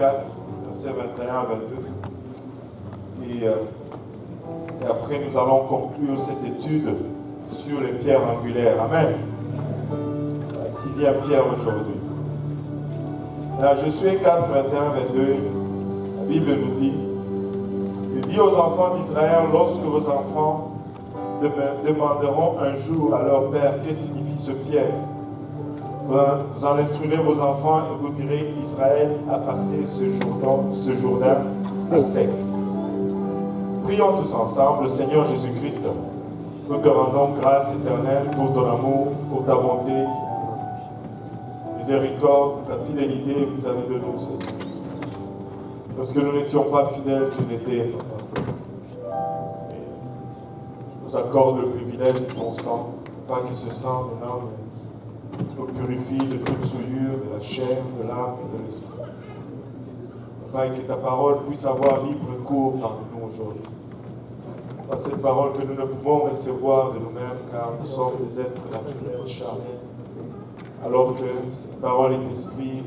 4, versets 21 à 22. Et après, nous allons conclure cette étude sur les pierres angulaires. Amen. La 6e pierre aujourd'hui. Là, Josué 4, 21, 22, la Bible nous dit, il dit aux enfants d'Israël, lorsque vos enfants demanderont un jour à leur père, que signifie ce pierre? Vous en instruirez vos enfants et vous direz, Israël a passé ce Jourdain à sec. Prions tous ensemble, Seigneur Jésus-Christ, nous te rendons grâce éternelle pour ton amour, pour ta bonté, miséricorde, ta fidélité vis-à-vis de nous, Seigneur. Parce que nous n'étions pas fidèles, tu l'étais, Papa. Nous accorde le privilège de ton sang, pas que ce sang maintenant nous purifie de toute souillure, de la chair, de l'âme et de l'esprit. Papa, et que ta parole puisse avoir libre cours parmi nous aujourd'hui. Pas cette parole que nous ne pouvons recevoir de nous-mêmes, car nous sommes des êtres naturels, charnels, alors que cette parole est esprit,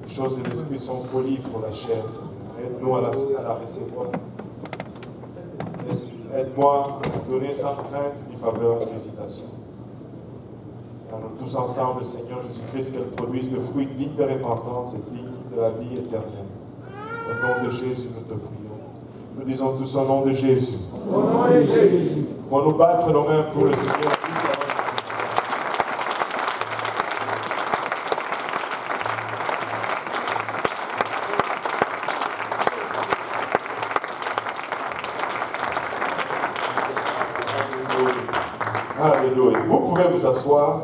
les choses de l'esprit sont folies pour la chair. Aide-nous à la recevoir. Aide-moi à donner sans crainte ni faveur ni hésitation. Nous tous ensemble, Seigneur Jésus-Christ, qu'elle produise de fruits dignes de repentance et dignes de la vie éternelle. Au nom de Jésus, nous te prions. Nous disons tous au nom de Jésus. Au nom de Jésus. Pour nous battre nos mains pour le Seigneur. Alléluia. Vous pouvez vous asseoir.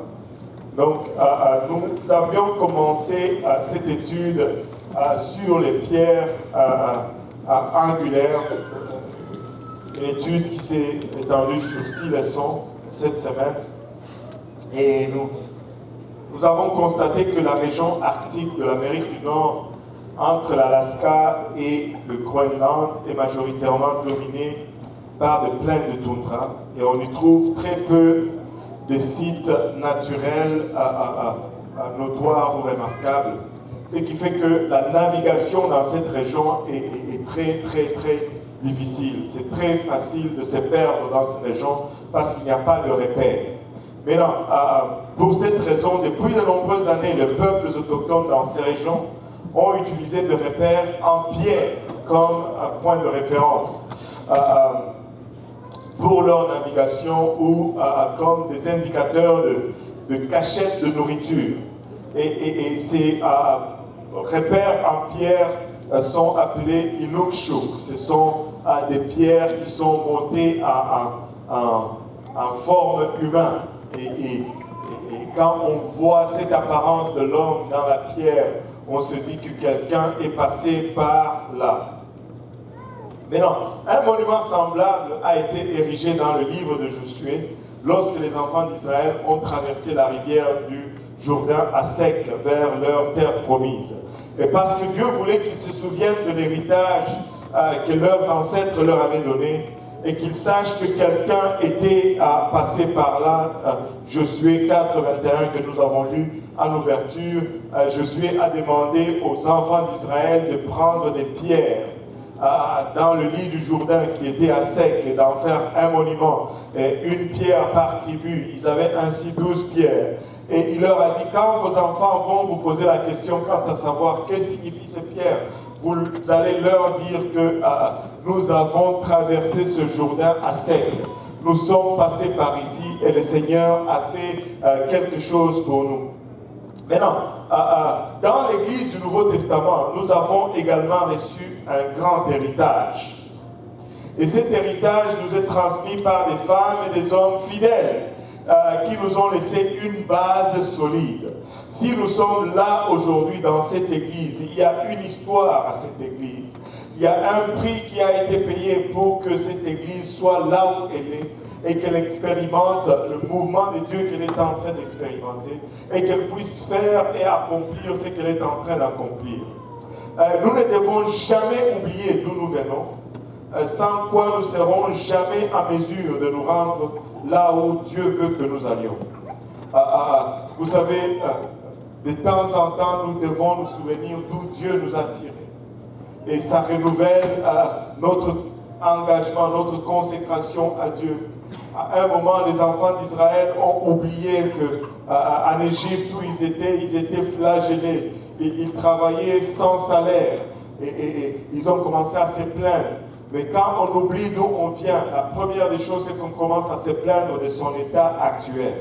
Donc, nous avions commencé cette étude sur les pierres angulaires. Une étude qui s'est étendue sur 6 leçons cette semaine. Et nous avons constaté que la région arctique de l'Amérique du Nord, entre l'Alaska et le Groenland, est majoritairement dominée par des plaines de toundra. Et on y trouve très peu de sites naturels notoires ou remarquables. Ce qui fait que la navigation dans cette région est très, très, très difficile. C'est très facile de se perdre dans cette région parce qu'il n'y a pas de repères. Maintenant, pour cette raison, depuis de nombreuses années, les peuples autochtones dans ces régions ont utilisé des repères en pierre comme point de référence pour leur navigation ou comme des indicateurs de cachette de nourriture. Et ces repères en pierre sont appelés inukshuk. Ce sont des pierres qui sont montées en forme humaine. Et quand on voit cette apparence de l'homme dans la pierre, on se dit que quelqu'un est passé par là. Maintenant, un monument semblable a été érigé dans le livre de Josué lorsque les enfants d'Israël ont traversé la rivière du Jourdain à sec vers leur terre promise. Et parce que Dieu voulait qu'ils se souviennent de l'héritage que leurs ancêtres leur avaient donné et qu'ils sachent que quelqu'un était passé par là, Josué 4, 21 que nous avons lu en ouverture, Josué a demandé aux enfants d'Israël de prendre des pierres dans le lit du Jourdain qui était à sec et d'en faire un monument, et une pierre par tribu. Ils avaient ainsi 12 pierres. Et il leur a dit, quand vos enfants vont vous poser la question quant à savoir que signifient ces pierres, vous allez leur dire que nous avons traversé ce Jourdain à sec. Nous sommes passés par ici et le Seigneur a fait quelque chose pour nous. Maintenant, dans l'Église du Nouveau Testament, nous avons également reçu un grand héritage. Et cet héritage nous est transmis par des femmes et des hommes fidèles qui nous ont laissé une base solide. Si nous sommes là aujourd'hui dans cette Église, il y a une histoire à cette Église. Il y a un prix qui a été payé pour que cette Église soit là où elle est et qu'elle expérimente le mouvement de Dieu qu'elle est en train d'expérimenter et qu'elle puisse faire et accomplir ce qu'elle est en train d'accomplir. Nous ne devons jamais oublier d'où nous venons, sans quoi nous ne serons jamais en mesure de nous rendre là où Dieu veut que nous allions. Vous savez, de temps en temps, nous devons nous souvenir d'où Dieu nous a tirés. Et ça renouvelle notre engagement, notre consécration à Dieu. À un moment, les enfants d'Israël ont oublié qu'en Égypte, où ils étaient flagellés. Ils travaillaient sans salaire. Et ils ont commencé à se plaindre. Mais quand on oublie d'où on vient, la première des choses, c'est qu'on commence à se plaindre de son état actuel.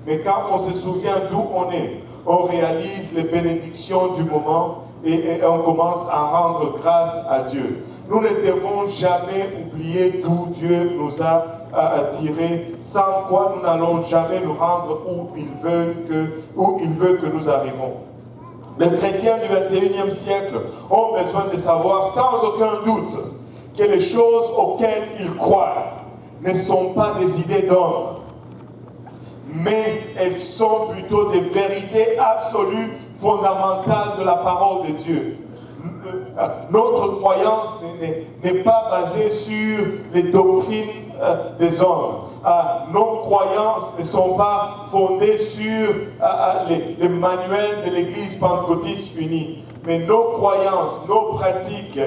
Mais quand on se souvient d'où on est, on réalise les bénédictions du moment et on commence à rendre grâce à Dieu. Nous ne devons jamais oublier d'où Dieu nous a tirés, sans quoi nous n'allons jamais nous rendre où il veut que nous arrivons. Les chrétiens du 21e siècle ont besoin de savoir sans aucun doute que les choses auxquelles ils croient ne sont pas des idées d'hommes, mais elles sont plutôt des vérités absolues, fondamentales de la parole de Dieu. Notre croyance n'est pas basée sur les doctrines des hommes. Nos croyances ne sont pas fondées sur les manuels de l'Église pentecôtiste unie. Mais nos croyances, nos pratiques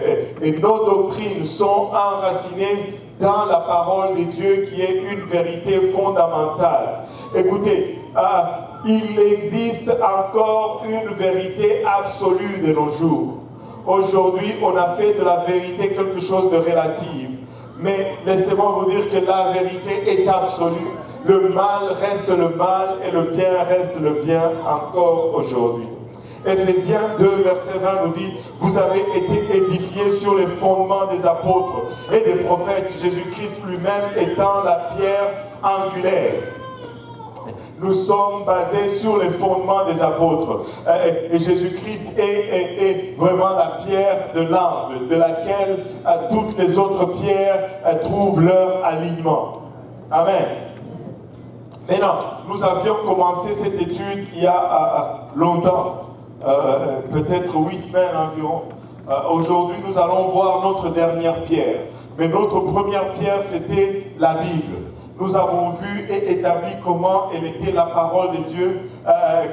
et nos doctrines sont enracinées dans la parole de Dieu qui est une vérité fondamentale. Écoutez, il existe encore une vérité absolue de nos jours. Aujourd'hui, on a fait de la vérité quelque chose de relatif. Mais laissez-moi vous dire que la vérité est absolue. Le mal reste le mal et le bien reste le bien encore aujourd'hui. Éphésiens 2, verset 20 nous dit « Vous avez été édifiés sur les fondements des apôtres et des prophètes, Jésus-Christ lui-même étant la pierre angulaire. » Nous sommes basés sur les fondements des apôtres. Et Jésus-Christ est vraiment la pierre de l'angle, de laquelle toutes les autres pierres trouvent leur alignement. Amen. Maintenant, nous avions commencé cette étude il y a longtemps, peut-être 8 semaines environ. Aujourd'hui, nous allons voir notre dernière pierre. Mais notre première pierre, c'était la Bible. Nous avons vu et établi comment elle était la parole de Dieu,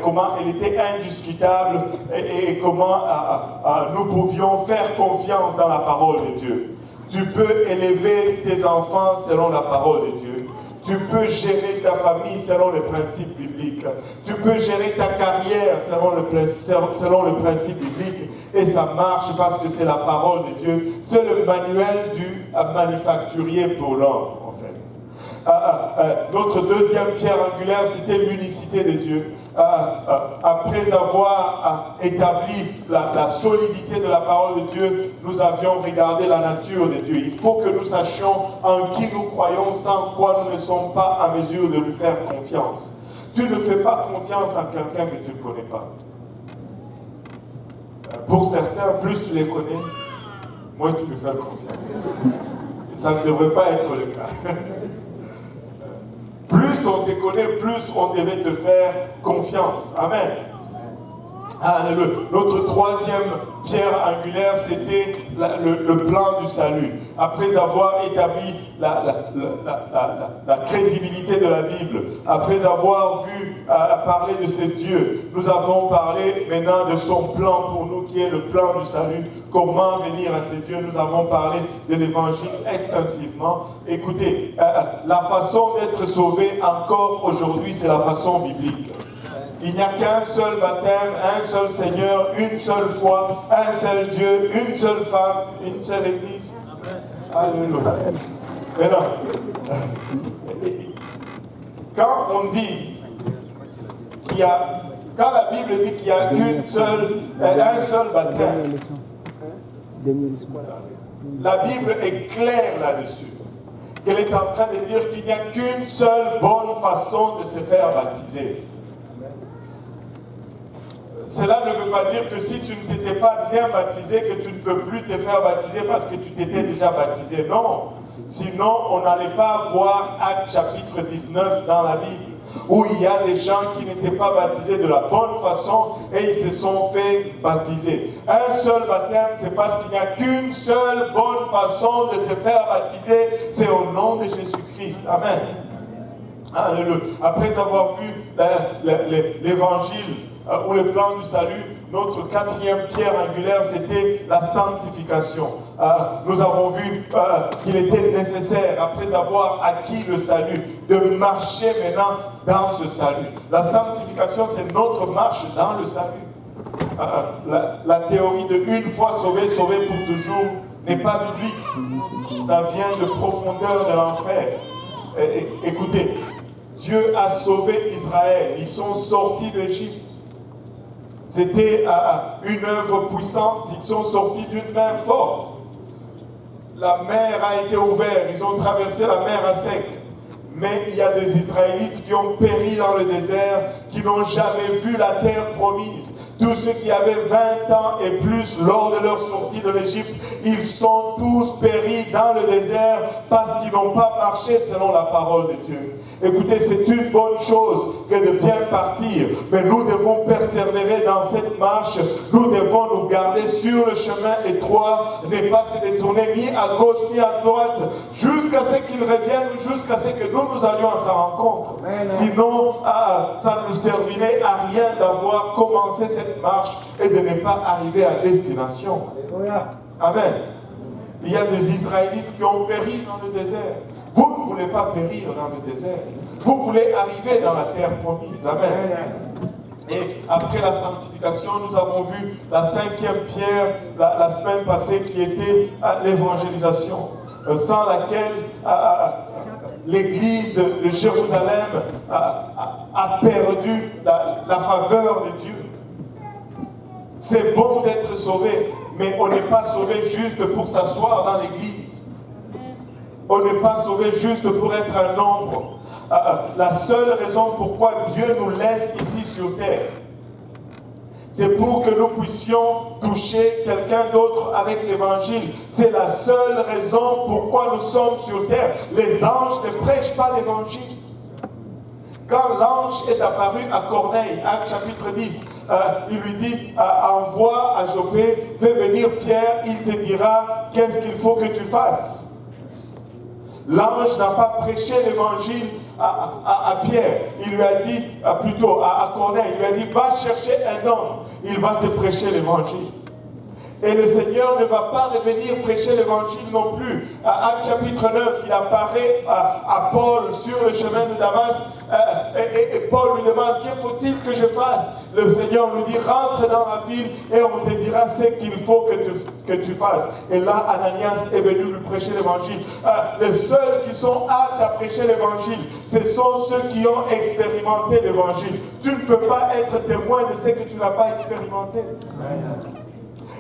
comment elle était indiscutable et comment nous pouvions faire confiance dans la parole de Dieu. Tu peux élever tes enfants selon la parole de Dieu. Tu peux gérer ta famille selon les principes bibliques. Tu peux gérer ta carrière selon le principe biblique. Et ça marche parce que c'est la parole de Dieu. C'est le manuel du manufacturier pour l'homme, en fait. Notre deuxième pierre angulaire, c'était l'unicité de Dieu. Après avoir établi la solidité de la parole de Dieu, nous avions regardé la nature de Dieu. Il faut que nous sachions en qui nous croyons, sans quoi nous ne sommes pas en mesure de lui faire confiance. Tu ne fais pas confiance en quelqu'un que tu ne connais pas. Pour certains, plus tu les connais, moins tu peux faire confiance. Ça ne devrait pas être le cas. Plus on te connaît, plus on devait te faire confiance. Amen. Notre troisième pierre angulaire, c'était le plan du salut. Après avoir établi la crédibilité de la Bible, après avoir vu parler de ce Dieu, nous avons parlé maintenant de son plan pour nous, qui est le plan du salut. Comment venir à ce Dieu? Nous avons parlé de l'évangile extensivement. Écoutez, la façon d'être sauvé encore aujourd'hui, c'est la façon biblique. Il n'y a qu'un seul baptême, un seul Seigneur, une seule foi, un seul Dieu, une seule femme, une seule Église. Alléluia. Maintenant, quand on dit qu'il y a, quand la Bible dit qu'il n'y a qu'un seul baptême, la Bible est claire là-dessus. Qu'elle est en train de dire qu'il n'y a qu'une seule bonne façon de se faire baptiser. Cela ne veut pas dire que si tu ne t'étais pas bien baptisé, que tu ne peux plus te faire baptiser parce que tu t'étais déjà baptisé. Non. Sinon, on n'allait pas voir Actes chapitre 19 dans la Bible, où il y a des gens qui n'étaient pas baptisés de la bonne façon et ils se sont fait baptiser. Un seul baptême, c'est parce qu'il n'y a qu'une seule bonne façon de se faire baptiser, c'est au nom de Jésus-Christ. Amen. Alléluia. Après avoir vu l'évangile ou le plan du salut, notre quatrième pierre angulaire, c'était la sanctification. Nous avons vu qu'il était nécessaire, après avoir acquis le salut, de marcher maintenant dans ce salut. La sanctification, c'est notre marche dans le salut. La théorie de une fois sauvé, sauvé pour toujours n'est pas biblique. Ça vient de profondeur de l'enfer. Écoutez, Dieu a sauvé Israël. Ils sont sortis d'Égypte. C'était une œuvre puissante. Ils sont sortis d'une main forte. La mer a été ouverte. Ils ont traversé la mer à sec. Mais il y a des Israélites qui ont péri dans le désert, qui n'ont jamais vu la terre promise. Tous ceux qui avaient 20 ans et plus lors de leur sortie de l'Égypte, ils sont tous péris dans le désert parce qu'ils n'ont pas marché selon la parole de Dieu. Écoutez, c'est une bonne chose que de bien partir, mais nous devons persévérer dans cette marche. Nous devons nous garder sur le chemin étroit, ne pas se détourner ni à gauche ni à droite, jusqu'à ce qu'ils reviennent, jusqu'à ce que nous allions à sa rencontre. Sinon, ça ne nous servirait à rien d'avoir commencé cette marche et de ne pas arriver à destination. Amen. Il y a des Israélites qui ont péri dans le désert. Vous ne voulez pas périr dans le désert. Vous voulez arriver dans la terre promise. Amen. Et après la sanctification, nous avons vu la cinquième pierre la semaine passée qui était l'évangélisation, sans laquelle l'église de Jérusalem a perdu la faveur de Dieu. C'est bon d'être sauvé, mais on n'est pas sauvé juste pour s'asseoir dans l'église. On n'est pas sauvé juste pour être un nombre. La seule raison pourquoi Dieu nous laisse ici sur terre, c'est pour que nous puissions toucher quelqu'un d'autre avec l'évangile. C'est la seule raison pourquoi nous sommes sur terre. Les anges ne prêchent pas l'évangile. Quand l'ange est apparu à Corneille, Actes chapitre 10, il lui dit, envoie à Joppé, fais venir Pierre, il te dira qu'est-ce qu'il faut que tu fasses. L'ange n'a pas prêché l'évangile à Pierre. Il lui a dit, plutôt à Corneille, il lui a dit, va chercher un homme, il va te prêcher l'évangile. Et le Seigneur ne va pas revenir prêcher l'évangile non plus. À Actes chapitre 9, il apparaît à Paul sur le chemin de Damas. Et Paul lui demande, que faut-il que je fasse? Le Seigneur lui dit, rentre dans la ville et on te dira ce qu'il faut que tu fasses. Et là, Ananias est venu lui prêcher l'évangile. Les seuls qui sont aptes à prêcher l'évangile, ce sont ceux qui ont expérimenté l'évangile. Tu ne peux pas être témoin de ce que tu n'as pas expérimenté.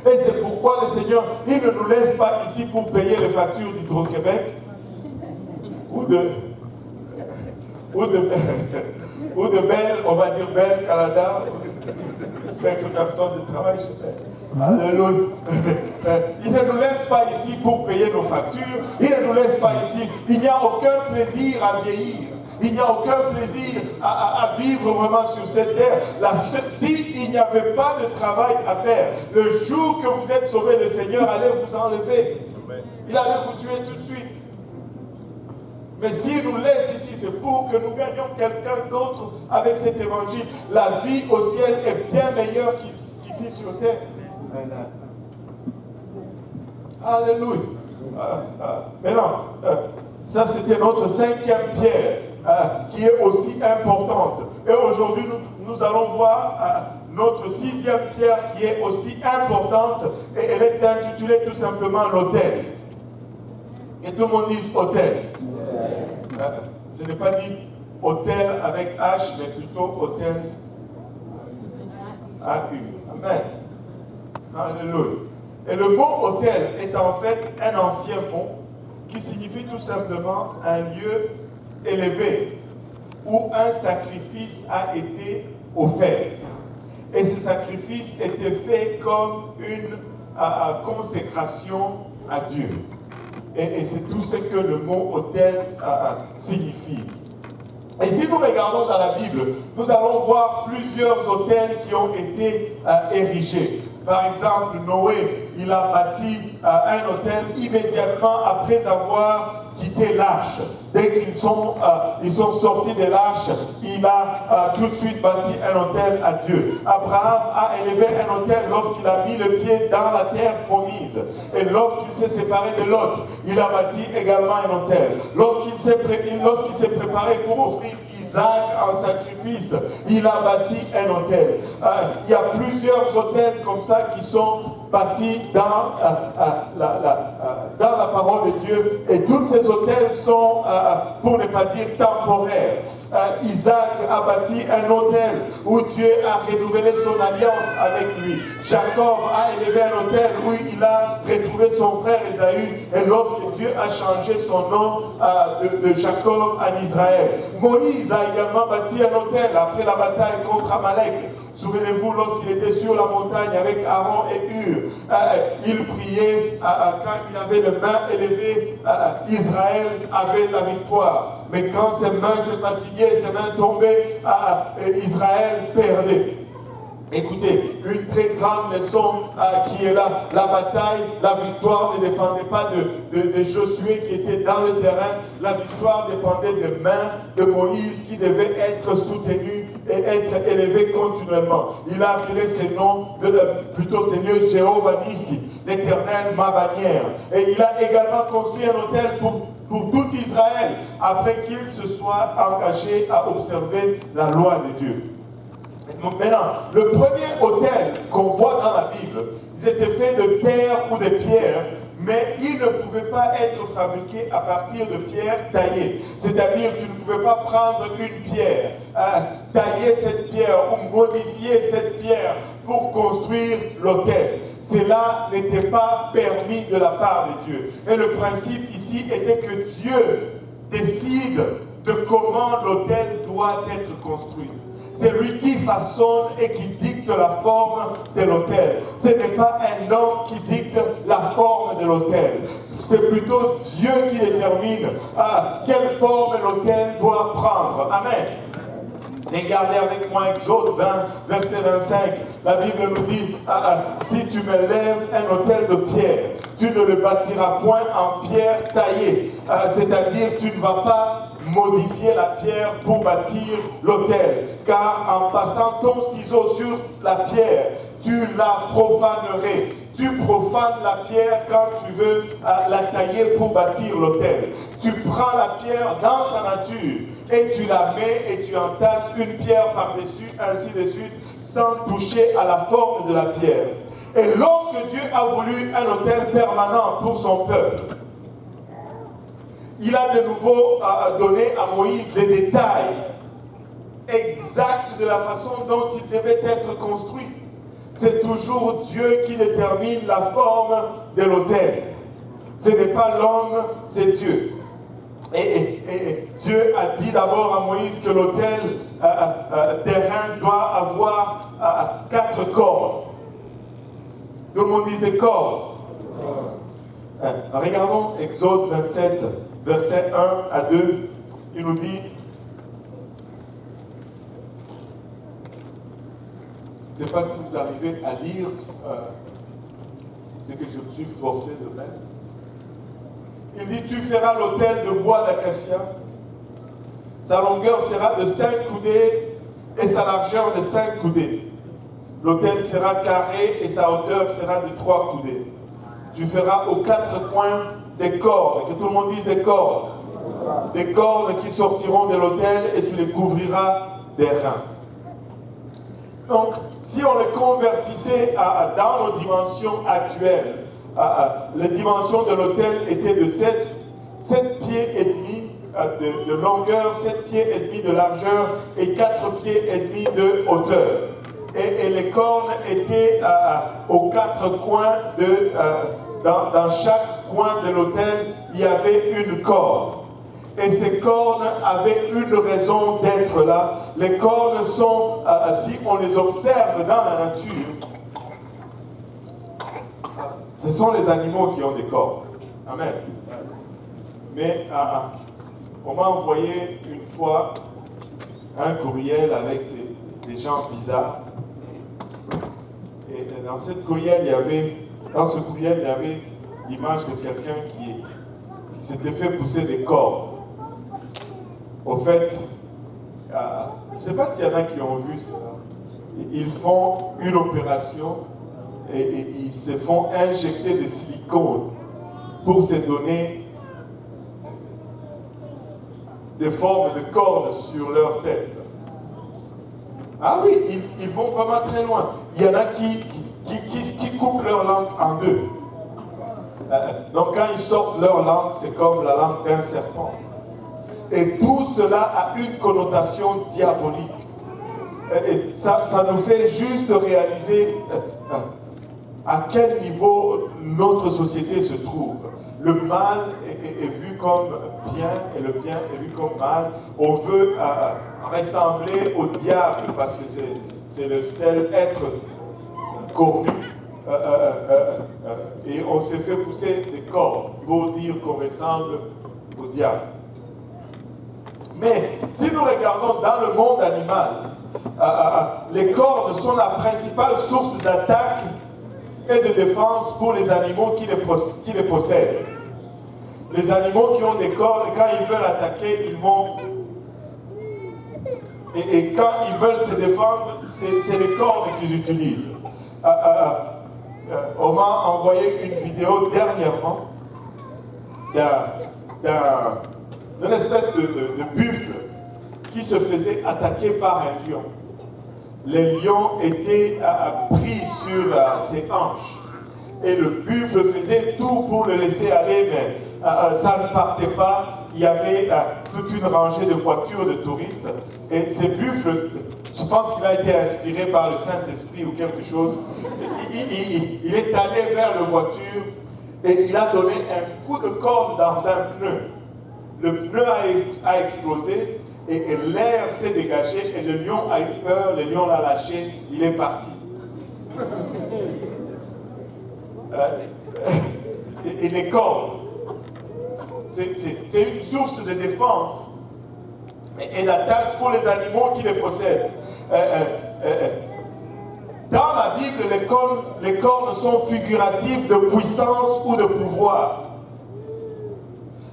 Et c'est pourquoi le Seigneur, il ne nous laisse pas ici pour payer les factures d'Hydro-Québec ou de Bell, on va dire Bell Canada, 5 personnes de travail chez Bell. Alléluia. Il ne nous laisse pas ici pour payer nos factures, il ne nous laisse pas ici. Il n'y a aucun plaisir à vieillir. Il n'y a aucun plaisir à vivre vraiment sur cette terre. S'il n'y avait pas de travail à faire, le jour que vous êtes sauvés, le Seigneur allait vous enlever. Il allait vous tuer tout de suite. Mais s'il nous laisse ici, c'est pour que nous gagnions quelqu'un d'autre avec cet évangile. La vie au ciel est bien meilleure qu'ici sur terre. Alléluia. Maintenant, ça c'était notre cinquième pierre. Qui est aussi importante. Et aujourd'hui, nous allons voir notre sixième pierre qui est aussi importante. Et elle est intitulée tout simplement l'autel. Et tout le monde dit autel. Je n'ai pas dit autel avec H, mais plutôt autel A-U. Amen. Alléluia. Et le mot autel est en fait un ancien mot qui signifie tout simplement un lieu élevé où un sacrifice a été offert. Et ce sacrifice était fait comme une consécration à Dieu. Et c'est tout ce que le mot autel signifie. Et si nous regardons dans la Bible, nous allons voir plusieurs autels qui ont été érigés. Par exemple, Noé, il a bâti un autel immédiatement après avoir quitté l'arche. Dès qu'ils sont sortis de l'arche, il a tout de suite bâti un autel à Dieu. Abraham a élevé un autel lorsqu'il a mis le pied dans la terre promise. Et lorsqu'il s'est séparé de Lot, il a bâti également un autel. Lorsqu'il s'est préparé pour offrir Isaac en sacrifice, il a bâti un autel. Il y a plusieurs autels comme ça qui sont bâtis dans la parole de Dieu, et tous ces autels sont, pour ne pas dire temporaires. Isaac a bâti un autel où Dieu a renouvelé son alliance avec lui. Jacob a élevé un autel où il a retrouvé son frère Ésaü, et lorsque Dieu a changé son nom de Jacob en Israël. Moïse a également bâti un autel après la bataille contre Amalek. Souvenez-vous, lorsqu'il était sur la montagne avec Aaron et Hur, il priait quand il avait les mains élevées, Israël avait la victoire. Mais quand ses mains se fatiguaient, ses mains tombaient, Israël perdait. Écoutez, une très grande leçon qui est là. La bataille, la victoire ne dépendait pas de Josué qui était dans le terrain. La victoire dépendait des mains de Moïse qui devait être soutenu et être élevé continuellement. Il a appelé ses noms, plutôt Seigneur Jéhovah Nissi, l'Éternel ma bannière. Et il a également construit un autel pour tout Israël après qu'il se soit engagé à observer la loi de Dieu. Maintenant, le premier autel qu'on voit dans la Bible, ils étaient faits de terre ou de pierre, mais ils ne pouvaient pas être fabriqués à partir de pierres taillées. C'est-à-dire, tu ne pouvais pas prendre une pierre, tailler cette pierre ou modifier cette pierre pour construire l'autel. Cela n'était pas permis de la part de Dieu. Et le principe ici était que Dieu décide de comment l'autel doit être construit. C'est lui qui façonne et qui dicte la forme de l'autel. Ce n'est pas un homme qui dicte la forme de l'autel. C'est plutôt Dieu qui détermine quelle forme l'autel doit prendre. Amen. Regardez avec moi Exode 20, verset 25. La Bible nous dit, si tu me lèves un autel de pierre, tu ne le bâtiras point en pierre taillée. C'est-à-dire, tu ne vas pas modifier la pierre pour bâtir l'autel, car en passant ton ciseau sur la pierre, tu la profanerais. Tu profanes la pierre quand tu veux la tailler pour bâtir l'autel. Tu prends la pierre dans sa nature et tu la mets et tu entasses une pierre par-dessus, ainsi de suite, sans toucher à la forme de la pierre. Et lorsque Dieu a voulu un autel permanent pour son peuple, il a de nouveau donné à Moïse les détails exacts de la façon dont il devait être construit. C'est toujours Dieu qui détermine la forme de l'autel. Ce n'est pas l'homme, c'est Dieu. Et Dieu a dit d'abord à Moïse que l'autel d'airain doit avoir 4 cordes. Tout le monde dit des cordes. Regardons Exode 27. Verset 1 à 2, il nous dit, je ne sais pas si vous arrivez à lire ce que je me suis forcé de mettre. Il dit, tu feras l'autel de bois d'acacia, sa longueur sera de 5 coudées et sa largeur de 5 coudées. L'autel sera carré et sa hauteur sera de 3 coudées. Tu feras aux 4 coins des cordes, que tout le monde dise des cordes. Des cordes qui sortiront de l'autel et tu les couvriras d'airain. Donc, si on les convertissait dans nos dimensions actuelles, les dimensions de l'autel étaient de 7 pieds et demi de longueur, 7 pieds et demi de largeur et 4 pieds et demi de hauteur. Et les cornes étaient aux 4 coins dans chaque coin de l'autel, il y avait une corde. Et ces cornes avaient une raison d'être là. Les cornes sont, si on les observe dans la nature, ce sont les animaux qui ont des cornes. Amen. Mais on m'a envoyé une fois un courriel avec des gens bizarres. Et dans ce courriel, il y avait l'image de quelqu'un qui s'était fait pousser des cordes. Au fait, je ne sais pas s'il y en a qui ont vu ça. Ils font une opération et ils se font injecter des silicones pour se donner des formes de cordes sur leur tête. Ah oui, ils vont vraiment très loin. Il y en a qui coupent leur langue en deux. Donc quand ils sortent leur langue, c'est comme la langue d'un serpent. Et tout cela a une connotation diabolique. Et ça nous fait juste réaliser à quel niveau notre société se trouve. Le mal est vu comme bien et le bien est vu comme mal. On veut ressembler au diable parce que c'est le seul être cornu. Et on s'est fait pousser des cordes pour dire qu'on ressemble au diable. Mais si nous regardons dans le monde animal, les cordes sont la principale source d'attaque et de défense pour les animaux qui les possèdent. Les animaux qui ont des cordes, quand ils veulent attaquer, ils vont... Et quand ils veulent se défendre, c'est les cordes qu'ils utilisent. On m'a envoyé une vidéo dernièrement d'une espèce de buffle qui se faisait attaquer par un lion. Le lion était pris sur ses hanches et le buffle faisait tout pour le laisser aller, mais ça ne partait pas. Il y avait toute une rangée de voitures de touristes et ces buffles, je pense qu'il a été inspiré par le Saint-Esprit ou quelque chose. Il est allé vers la voiture et il a donné un coup de corde dans un pneu. Le pneu a explosé et l'air s'est dégagé et le lion a eu peur, le lion l'a lâché, il est parti. Et les cordes, c'est une source de défense et d'attaque pour les animaux qui les possèdent. Dans la Bible, les cordes sont figuratives de puissance ou de pouvoir.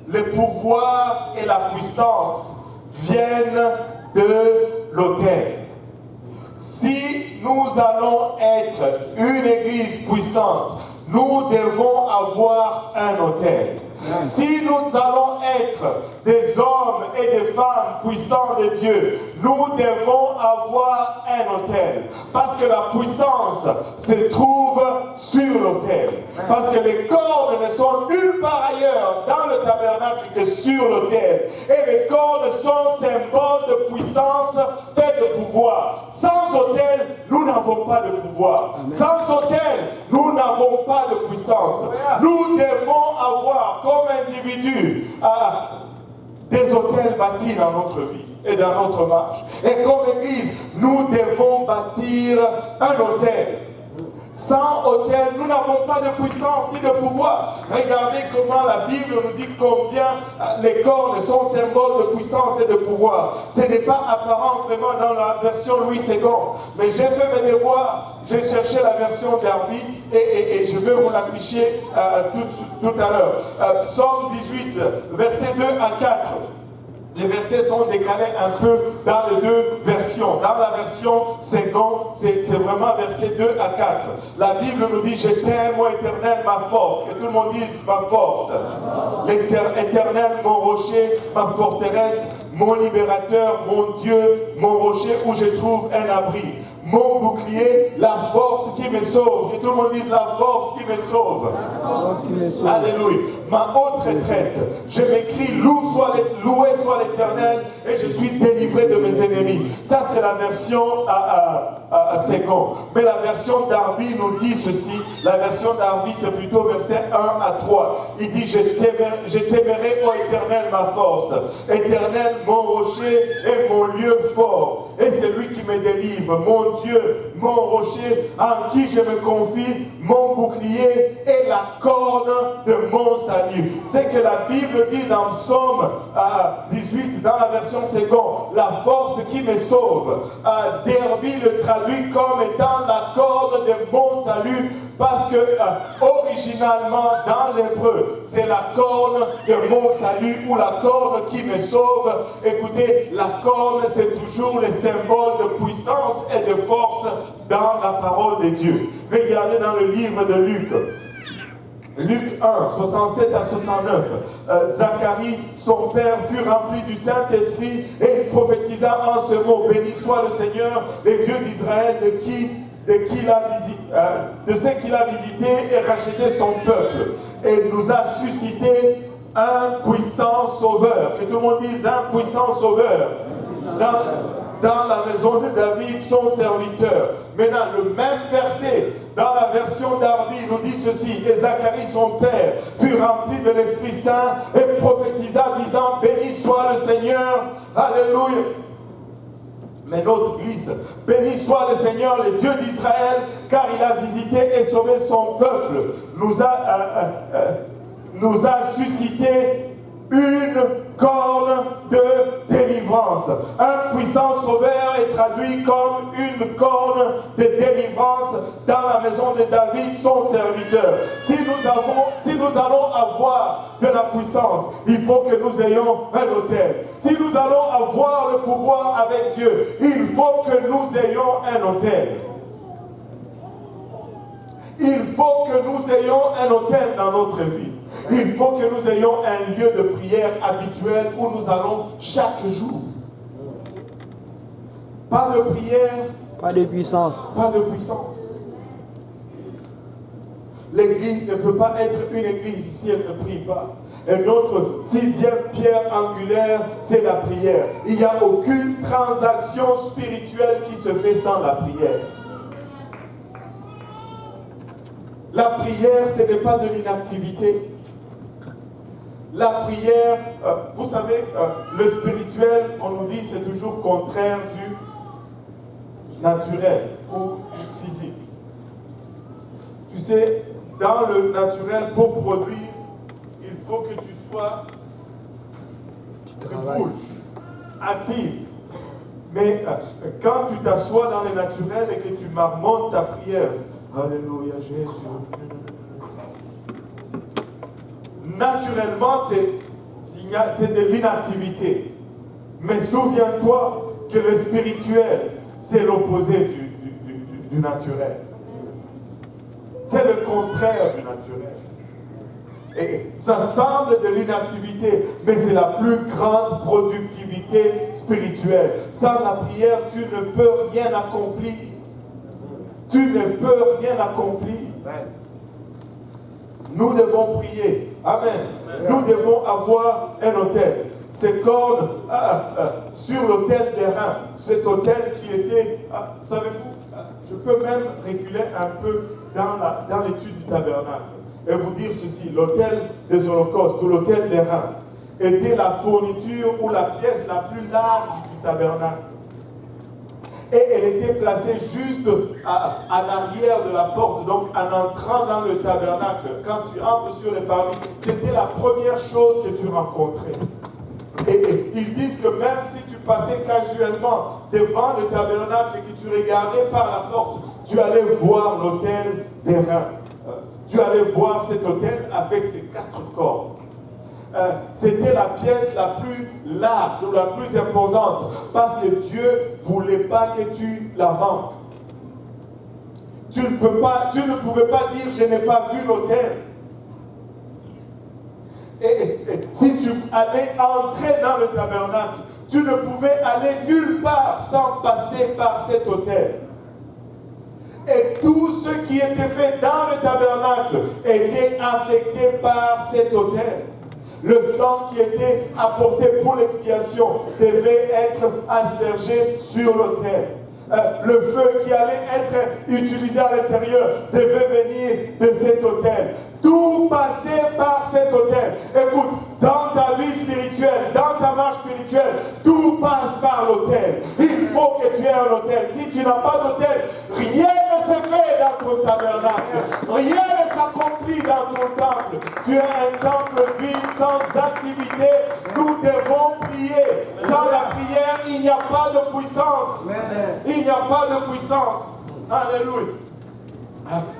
Le pouvoir et la puissance viennent de l'autel. Si nous allons être une église puissante, nous devons avoir un autel. Si nous allons être des hommes et des femmes puissants de Dieu, nous devons avoir un autel. Parce que la puissance se trouve sur l'autel. Parce que les cordes ne sont nulle part ailleurs dans le tabernacle que sur l'autel. Et les cordes sont symboles de puissance et de pouvoir. Sans autel, nous n'avons pas de pouvoir. Sans autel, nous n'avons pas de puissance. Nous devons avoir comme individus des autels bâtis dans notre vie et dans notre marche. Et comme Église, nous devons bâtir un autel. Sans autel, nous n'avons pas de puissance ni de pouvoir. Regardez comment la Bible nous dit combien les cornes sont symboles de puissance et de pouvoir. Ce n'est pas apparent vraiment dans la version Louis II. Mais j'ai fait mes devoirs, j'ai cherché la version Darby et je vais vous l'afficher tout à l'heure. Psaume 18, versets 2 à 4. Les versets sont décalés un peu dans les deux versions. Dans la version seconde, c'est vraiment versets 2 à 4. La Bible nous dit, je t'aime, ô Éternel, ma force. Que tout le monde dise ma force. Éternel, mon rocher, ma forteresse, mon libérateur, mon Dieu, mon rocher où je trouve un abri. Mon bouclier, la force qui me sauve. Que tout le monde dise la force qui me sauve. Alléluia. Ma haute retraite. Je m'écris, loué soit l'Éternel et je suis délivré de mes ennemis. Ça c'est la version seconde. Mais la version Darby nous dit ceci. La version Darby c'est plutôt verset 1 à 3. Il dit, je t'aimerai, ô Éternel, ma force. Éternel, mon rocher et mon lieu fort. Et c'est lui qui me délivre. Mon mon Dieu, mon rocher, en qui je me confie, mon bouclier et la corne de mon salut. C'est que la Bible dit dans Psaume 18, dans la version seconde, la force qui me sauve. Derby le traduit comme étant la corne de mon salut, parce que originalement dans l'hébreu, c'est la corne de mon salut ou la corne qui me sauve. Écoutez, la corne, c'est toujours le symbole de puissance et de force dans la parole de Dieu. Regardez dans le livre de Luc. Luc 1, 67 à 69. Zacharie, son père, fut rempli du Saint-Esprit et il prophétisa en ce mot: béni soit le Seigneur, le Dieu d'Israël, de ce qu'il a visité et racheté son peuple. Et il nous a suscité un puissant sauveur. Que tout le monde dise un puissant sauveur. Dans la maison de David, son serviteur. Maintenant, le même verset, dans la version d'Arby, nous dit ceci: et Zacharie, son père, fut rempli de l'Esprit Saint et prophétisa, disant: béni soit le Seigneur. Alléluia. Mais notre glisse: béni soit le Seigneur, le Dieu d'Israël, car il a visité et sauvé son peuple. Nous a suscité une corne de délivrance. Un puissant sauveur est traduit comme une corne de délivrance dans la maison de David, son serviteur. Si nous allons avoir de la puissance, il faut que nous ayons un autel. Si nous allons avoir le pouvoir avec Dieu, il faut que nous ayons un autel. Il faut que nous ayons un autel dans notre vie. Il faut que nous ayons un lieu de prière habituel où nous allons chaque jour. Pas de prière. Pas de puissance. Pas de puissance. L'église ne peut pas être une église si elle ne prie pas. Et notre 6e pierre angulaire, c'est la prière. Il n'y a aucune transaction spirituelle qui se fait sans la prière. La prière, ce n'est pas de l'inactivité. La prière, vous savez, le spirituel, on nous dit, c'est toujours contraire du naturel ou du physique. Tu sais, dans le naturel, pour produire, il faut que tu sois bouge, actif. Mais quand tu t'assois dans le naturel et que tu marmonnes ta prière, Alléluia Jésus. Naturellement, c'est de l'inactivité. Mais souviens-toi que le spirituel, c'est l'opposé du naturel. C'est le contraire du naturel. Et ça semble de l'inactivité, mais c'est la plus grande productivité spirituelle. Sans la prière, tu ne peux rien accomplir. Tu ne peux rien accomplir. Nous devons prier. Amen. Nous devons avoir un autel. Ces cordes sur l'autel des reins. Cet autel qui était, savez-vous, je peux même reculer un peu dans l'étude du tabernacle et vous dire ceci: l'autel des holocaustes ou l'autel des reins était la fourniture ou la pièce la plus large du tabernacle. Et elle était placée juste en arrière de la porte, donc en entrant dans le tabernacle. Quand tu entres sur les parvis, c'était la première chose que tu rencontrais. Et ils disent que même si tu passais casuellement devant le tabernacle et que tu regardais par la porte, tu allais voir l'autel des reins. Tu allais voir cet autel avec ses 4 cordes. C'était la pièce la plus large, la plus imposante, parce que Dieu ne voulait pas que tu la manques. Tu ne pouvais pas dire: je n'ai pas vu l'autel. Et si tu allais entrer dans le tabernacle, tu ne pouvais aller nulle part sans passer par cet autel. Et tout ce qui était fait dans le tabernacle était affecté par cet autel. Le sang qui était apporté pour l'expiation devait être aspergé sur l'autel. Le feu qui allait être utilisé à l'intérieur devait venir de cet autel. Tout passait par cet autel. Écoute, dans ta vie spirituelle, dans ta marche spirituelle, tout passe par l'autel. Il faut que tu aies un autel. Si tu n'as pas d'autel, rien ne se fait dans ton tabernacle. Rien ne s'accomplit dans ton temple. Tu es un temple vide, sans activité. Nous devons prier. Sans la prière, il n'y a pas de puissance. Il n'y a pas de puissance. Alléluia.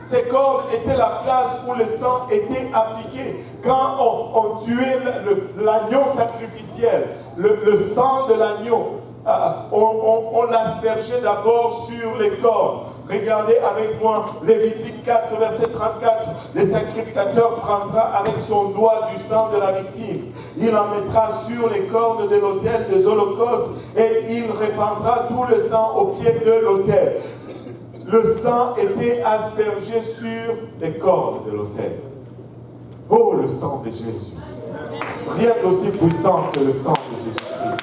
Ces cornes étaient la place où le sang était appliqué. Quand on tuait l'agneau sacrificiel, le sang de l'agneau, on l'aspergeait d'abord sur les cornes. Regardez avec moi Lévitique 4, verset 34. Le sacrificateur prendra avec son doigt du sang de la victime. Il en mettra sur les cornes de l'autel des holocaustes et il répandra tout le sang au pied de l'autel. Le sang était aspergé sur les cordes de l'autel. Oh, le sang de Jésus. Rien d'aussi puissant que le sang de Jésus-Christ.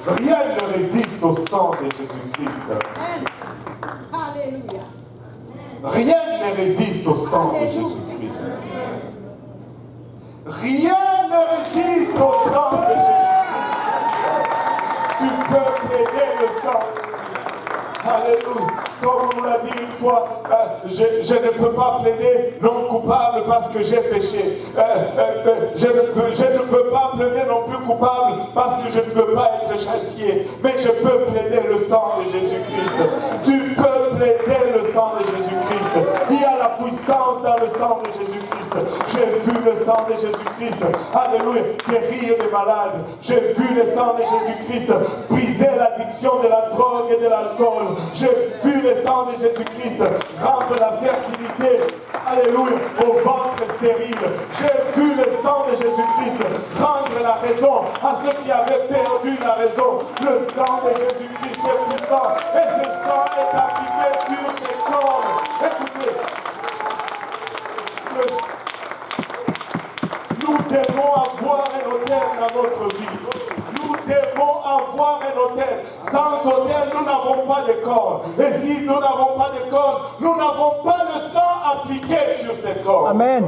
Rien ne résiste au sang de Jésus-Christ. Alléluia. Rien ne résiste au sang de Jésus-Christ. Rien ne résiste au sang de Jésus-Christ. Tu peux plaider le sang. Alléluia. Comme on l'a dit une fois, je ne peux pas plaider non coupable parce que j'ai péché. Je ne veux pas plaider non plus coupable parce que je ne veux pas être châtié. Mais je peux plaider le sang de Jésus-Christ. Tu peux plaider le sang de Jésus-Christ. Il y a la puissance dans le sang de Jésus-Christ. J'ai vu le sang de Jésus-Christ. Alléluia. Guérir les malades. J'ai vu le sang de Jésus-Christ briser l'addiction de la drogue et de l'alcool. J'ai vu le sang de Jésus-Christ rendre la fertilité, alléluia, au ventre stérile. J'ai vu le sang de Jésus-Christ rendre la raison à ceux qui avaient perdu la raison. Le sang de Jésus-Christ est puissant et ce sang est appliqué sur ces corps. Écoutez, nous devons avoir un autel dans notre vie. Nous devons avoir un autel. Sans autel, nous n'avons pas de corps. Et si nous n'avons pas de corps, nous n'avons pas le sang appliqué sur ces corps. Amen.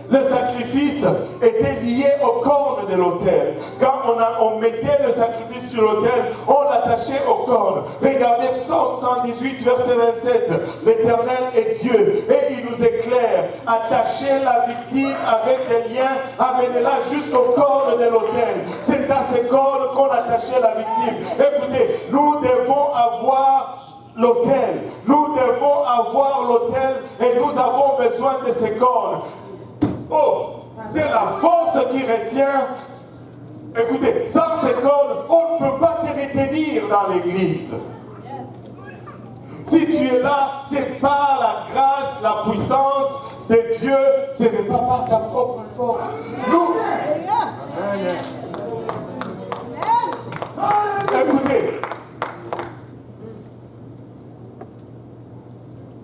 Le sacrifice était lié aux cornes de l'autel. Quand on mettait le sacrifice sur l'autel, on l'attachait aux cornes. Regardez Psaume 118, verset 27. L'Éternel est Dieu et il nous éclaire. Attachez la victime avec des liens, amenez-la jusqu'aux cornes de l'autel. C'est à ces cornes qu'on attachait la victime. Écoutez, nous devons avoir l'autel. Nous devons avoir l'autel et nous avons besoin de ces cornes. Oh, c'est la force qui retient. Écoutez, sans ces cordes, on ne peut pas te retenir dans l'église. Si tu es là, c'est par la grâce, la puissance de Dieu, ce n'est pas par ta propre force. Nous, écoutez,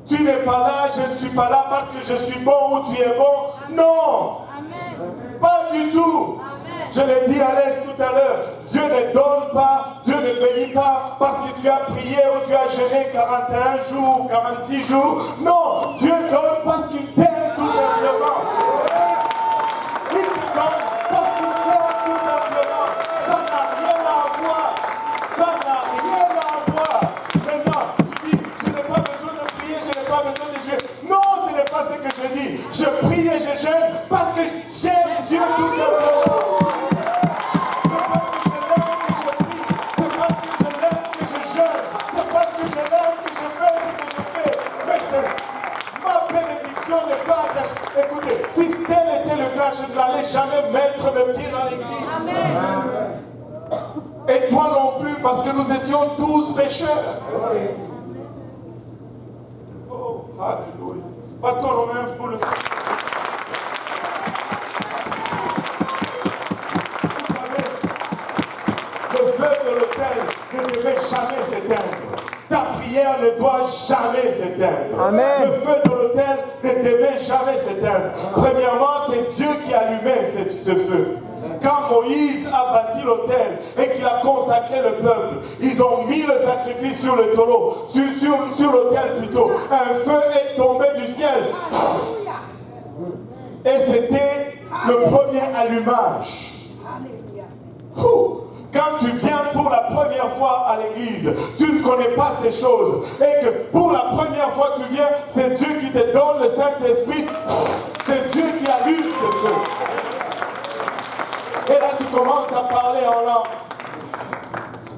tu n'es pas là, je ne suis pas là parce que je suis bon ou tu es bon. Non. Amen. Pas du tout. Amen. Je l'ai dit à l'aise tout à l'heure. Dieu ne donne pas, Dieu ne bénit pas parce que tu as prié ou tu as jeûné 41 jours, 46 jours. Non. Dieu donne parce qu'il t'aime tout simplement. Il te donne parce qu'il t'aime tout simplement. Ça n'a rien à voir. Ça n'a rien à voir. Maintenant, tu dis, je n'ai pas besoin de prier, je n'ai pas besoin de jeûner. Non, ce n'est pas ce que je dis. Je prie et je jeûne parce que j'aime Dieu tout simplement. C'est parce que je l'aime que je prie. C'est parce que je l'aime que je jeûne. C'est parce que je l'aime que je fais ce que je fais. Mais ma bénédiction n'est pas attachée. Écoutez, si tel était le cas, je n'allais jamais mettre mes pieds dans l'église. Amen. Et toi non plus, parce que nous étions tous pécheurs. Oh, alléluia. Battons nos mains pour le Seigneur. Vous savez, le feu de l'autel ne devait jamais s'éteindre. Ta prière ne doit jamais s'éteindre. Amen. Le feu de l'autel ne devait jamais s'éteindre. Premièrement, c'est Dieu qui allumait ce feu. Quand Moïse a bâti l'autel et qu'il a consacré le peuple, ils ont mis le sacrifice sur le taureau, sur l'autel plutôt. Un feu est tombé du ciel. Et c'était le premier allumage. quand tu viens pour la première fois à l'église, tu ne connais pas ces choses. Et que pour la première fois tu viens, c'est Dieu qui te donne le Saint-Esprit. C'est Dieu qui allume ce feu. Et là tu commences à parler en langue.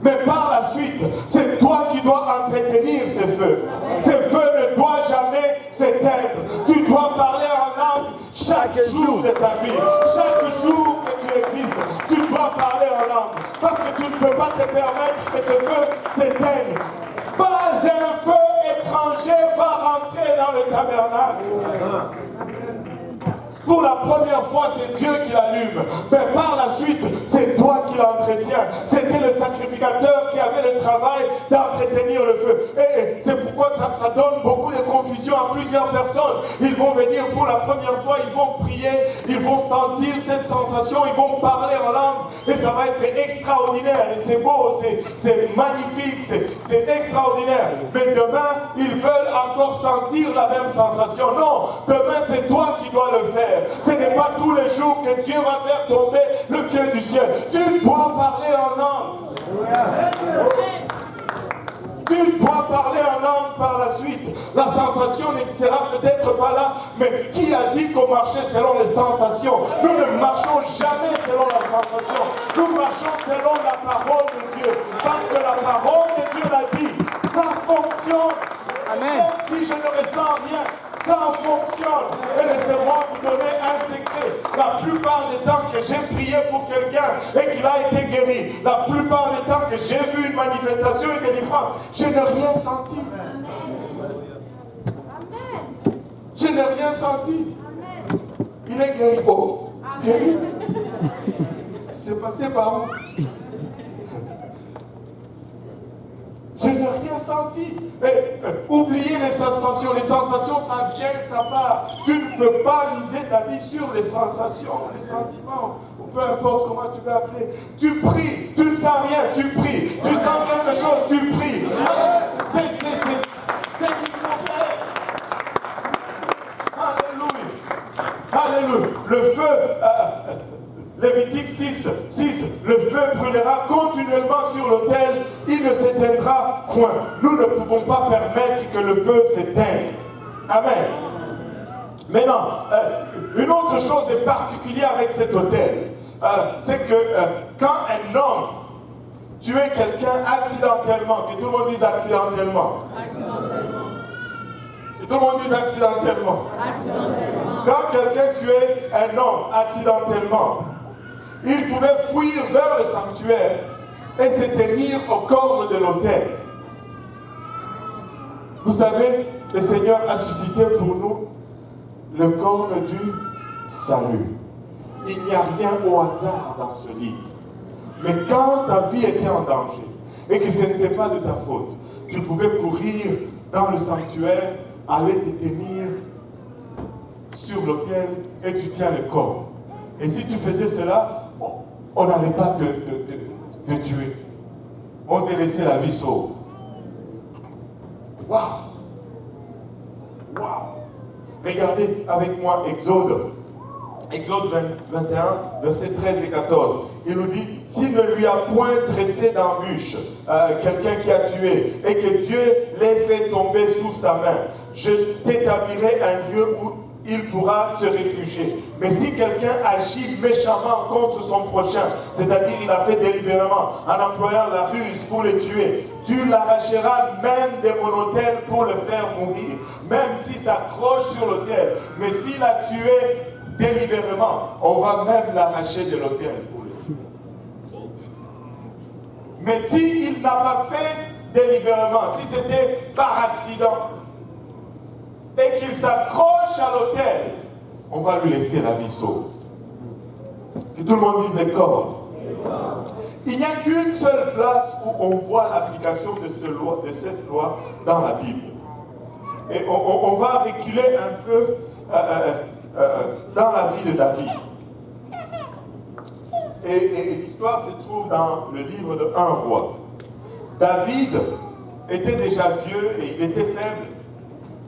Mais par la suite, c'est toi qui dois entretenir ce feu. Ce feu ne doit jamais s'éteindre. Tu dois parler en langue chaque jour de ta vie. Chaque jour que tu existes, tu dois parler en langue. Parce que tu ne peux pas te permettre que ce feu s'éteigne. Pas un feu étranger va rentrer dans le tabernacle. Pour la première fois, c'est Dieu qui l'allume. Mais par la suite, c'est toi qui l'entretiens. C'était le sacrificateur qui avait le travail d'entretenir le feu. Et c'est pourquoi ça donne beaucoup de confusion à plusieurs personnes. Ils vont venir pour la première fois, ils vont prier, ils vont sentir cette sensation, ils vont parler en langue. Et ça va être extraordinaire. Et c'est beau, c'est magnifique, c'est extraordinaire. Mais demain, ils veulent encore sentir la même sensation. Non, demain, c'est toi qui dois le faire. Ce n'est pas tous les jours que Dieu va faire tomber le feu du ciel. Tu dois parler en langue. Tu dois parler en langue par la suite. La sensation ne sera peut-être pas là, mais qui a dit qu'on marchait selon les sensations? Nous ne marchons jamais selon la sensation. Nous marchons selon la parole de Dieu. Parce que la parole de Dieu l'a dit. Ça fonctionne. Amen. Même si je ne ressens rien, ça fonctionne. Et laissez-moi vous donner un secret. La plupart des temps que j'ai prié pour quelqu'un et qu'il a été guéri, la plupart des temps que j'ai vu une manifestation et une délivrance, je n'ai rien senti. Je n'ai rien senti. Il est guéri. Oh, guéri. C'est passé par où? Je n'ai rien senti. Oubliez les sensations. Les sensations, ça vient, ça part. Tu ne peux pas miser ta vie sur les sensations, les sentiments, ou peu importe comment tu veux appeler. Tu pries, tu ne sens rien, tu pries. Tu sens quelque chose, tu pries. C'est ce qu'il faut faire. Alléluia. Alléluia. Le feu... Lévitique 6, le feu brûlera continuellement sur l'autel, il ne s'éteindra point. Nous ne pouvons pas permettre que le feu s'éteigne. Amen. Maintenant, une autre chose de particulier avec cet autel, c'est que quand un homme tuait quelqu'un accidentellement, que tout le monde dise accidentellement. Que tout le monde dise accidentellement. Quand quelqu'un tuait un homme accidentellement, il pouvait fuir vers le sanctuaire et se tenir aux cornes de l'autel. Vous savez, le Seigneur a suscité pour nous le corne du salut. Il n'y a rien au hasard dans ce livre. Mais quand ta vie était en danger et que ce n'était pas de ta faute, tu pouvais courir dans le sanctuaire, aller te tenir sur l'autel et tu tiens le corps. Et si tu faisais cela, on n'allait pas te tuer. On te laissait la vie sauve. Waouh! Waouh! Regardez avec moi Exode 21, versets 13 et 14. Il nous dit, s'il ne lui a point dressé d'embûche, quelqu'un qui a tué, et que Dieu l'ait fait tomber sous sa main, je t'établirai un lieu où il pourra se réfugier. Mais si quelqu'un agit méchamment contre son prochain, c'est-à-dire il a fait délibérément, en employant la ruse pour le tuer, tu l'arracheras même de mon autel pour le faire mourir, même s'il s'accroche sur l'autel. Mais s'il a tué délibérément, on va même l'arracher de l'autel pour le tuer. Mais s'il n'a pas fait délibérément, si c'était par accident, et qu'il s'accroche à l'autel, on va lui laisser la vie sauve. Que tout le monde dise les cordes. Il n'y a qu'une seule place où on voit l'application de cette loi dans la Bible. Et on va reculer un peu dans la vie de David. Et l'histoire se trouve dans le livre de 1 roi. David était déjà vieux et il était faible,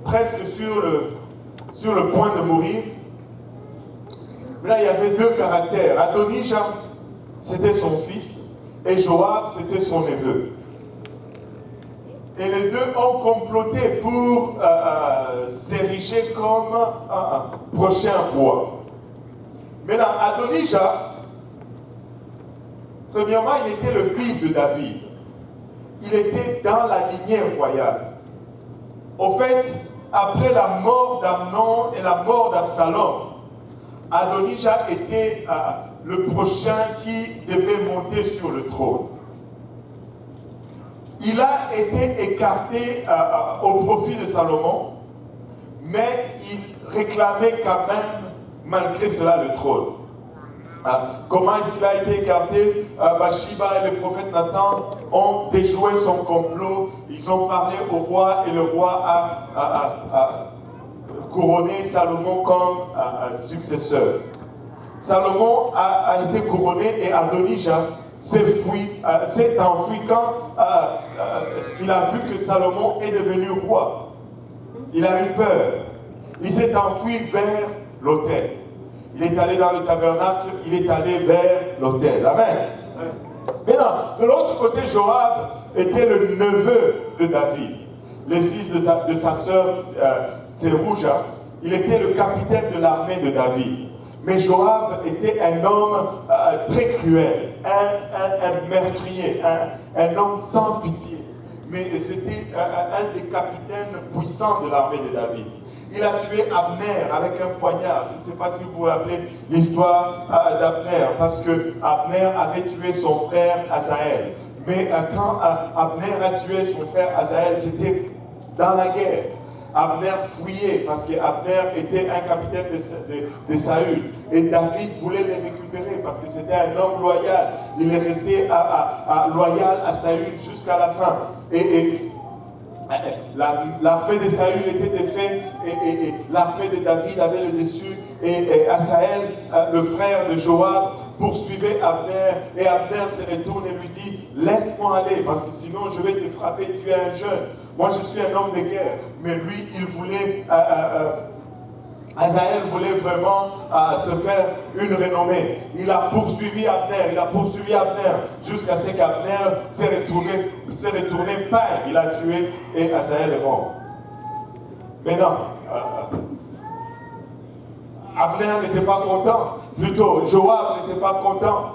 presque sur le point de mourir. Mais là, il y avait deux caractères. Adonijah, c'était son fils, et Joab, c'était son neveu. Et les deux ont comploté pour s'ériger comme prochain roi. Maintenant, Adonijah, premièrement, il était le fils de David. Il était dans la lignée royale. Au fait, après la mort d'Amnon et la mort d'Absalom, Adonijah était le prochain qui devait monter sur le trône. Il a été écarté au profit de Salomon, mais il réclamait quand même, malgré cela, le trône. Comment est-ce qu'il a été écarté? Bathsheba et le prophète Nathan ont déjoué son complot. Ils ont parlé au roi et le roi a couronné Salomon comme successeur. Salomon a été couronné et Adonijah s'est enfui quand il a vu que Salomon est devenu roi. Il a eu peur. Il s'est enfui vers l'autel. Il est allé dans le tabernacle, il est allé vers l'autel. Amen. Maintenant, de l'autre côté, Joab était le neveu de David, le fils de sa sœur Tserouja. Il était le capitaine de l'armée de David. Mais Joab était un homme très cruel, un meurtrier, un homme sans pitié. Mais c'était un des capitaines puissants de l'armée de David. Il a tué Abner avec un poignard. Je ne sais pas si vous vous rappelez l'histoire d'Abner, parce que Abner avait tué son frère Asaël. Mais quand Abner a tué son frère Asaël, c'était dans la guerre. Abner fuyait parce qu'Abner était un capitaine de Saül. Et David voulait le récupérer parce que c'était un homme loyal. Il est resté loyal à Saül jusqu'à la fin. L'armée de Saül était défaite et l'armée de David avait le dessus. Et Asaël, le frère de Joab, poursuivait Abner. Et Abner se retourne et lui dit: laisse-moi aller parce que sinon je vais te frapper, tu es un jeune. Moi je suis un homme de guerre. Mais lui, il voulait... Asaël voulait vraiment se faire une renommée. Il a poursuivi Abner, jusqu'à ce qu'Abner s'est retourné païen. Il a tué et Asaël est mort. Maintenant, Abner n'était pas content. Plutôt, Joab n'était pas content.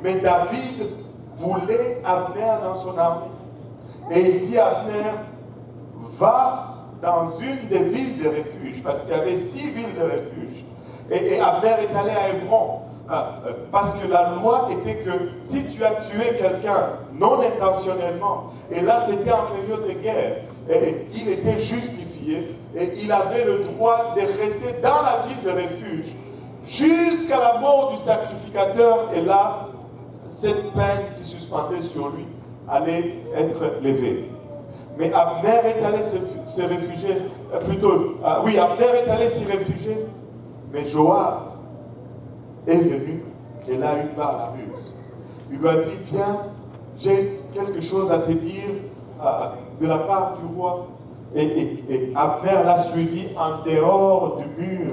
Mais David voulait Abner dans son armée. Et il dit à Abner: va dans une des villes de refuge, parce qu'il y avait 6 villes de refuge. Et Abner est allé à Hébron, parce que la loi était que si tu as tué quelqu'un non intentionnellement, et là c'était en période de guerre, et il était justifié, et il avait le droit de rester dans la ville de refuge, jusqu'à la mort du sacrificateur, et là, cette peine qui suspendait sur lui allait être levée. Mais Abner est allé se réfugier, Abner est allé s'y réfugier, mais Joab est venu et là il part la ruse. Il lui a dit: viens, j'ai quelque chose à te dire de la part du roi. Et Abner l'a suivi en dehors du mur,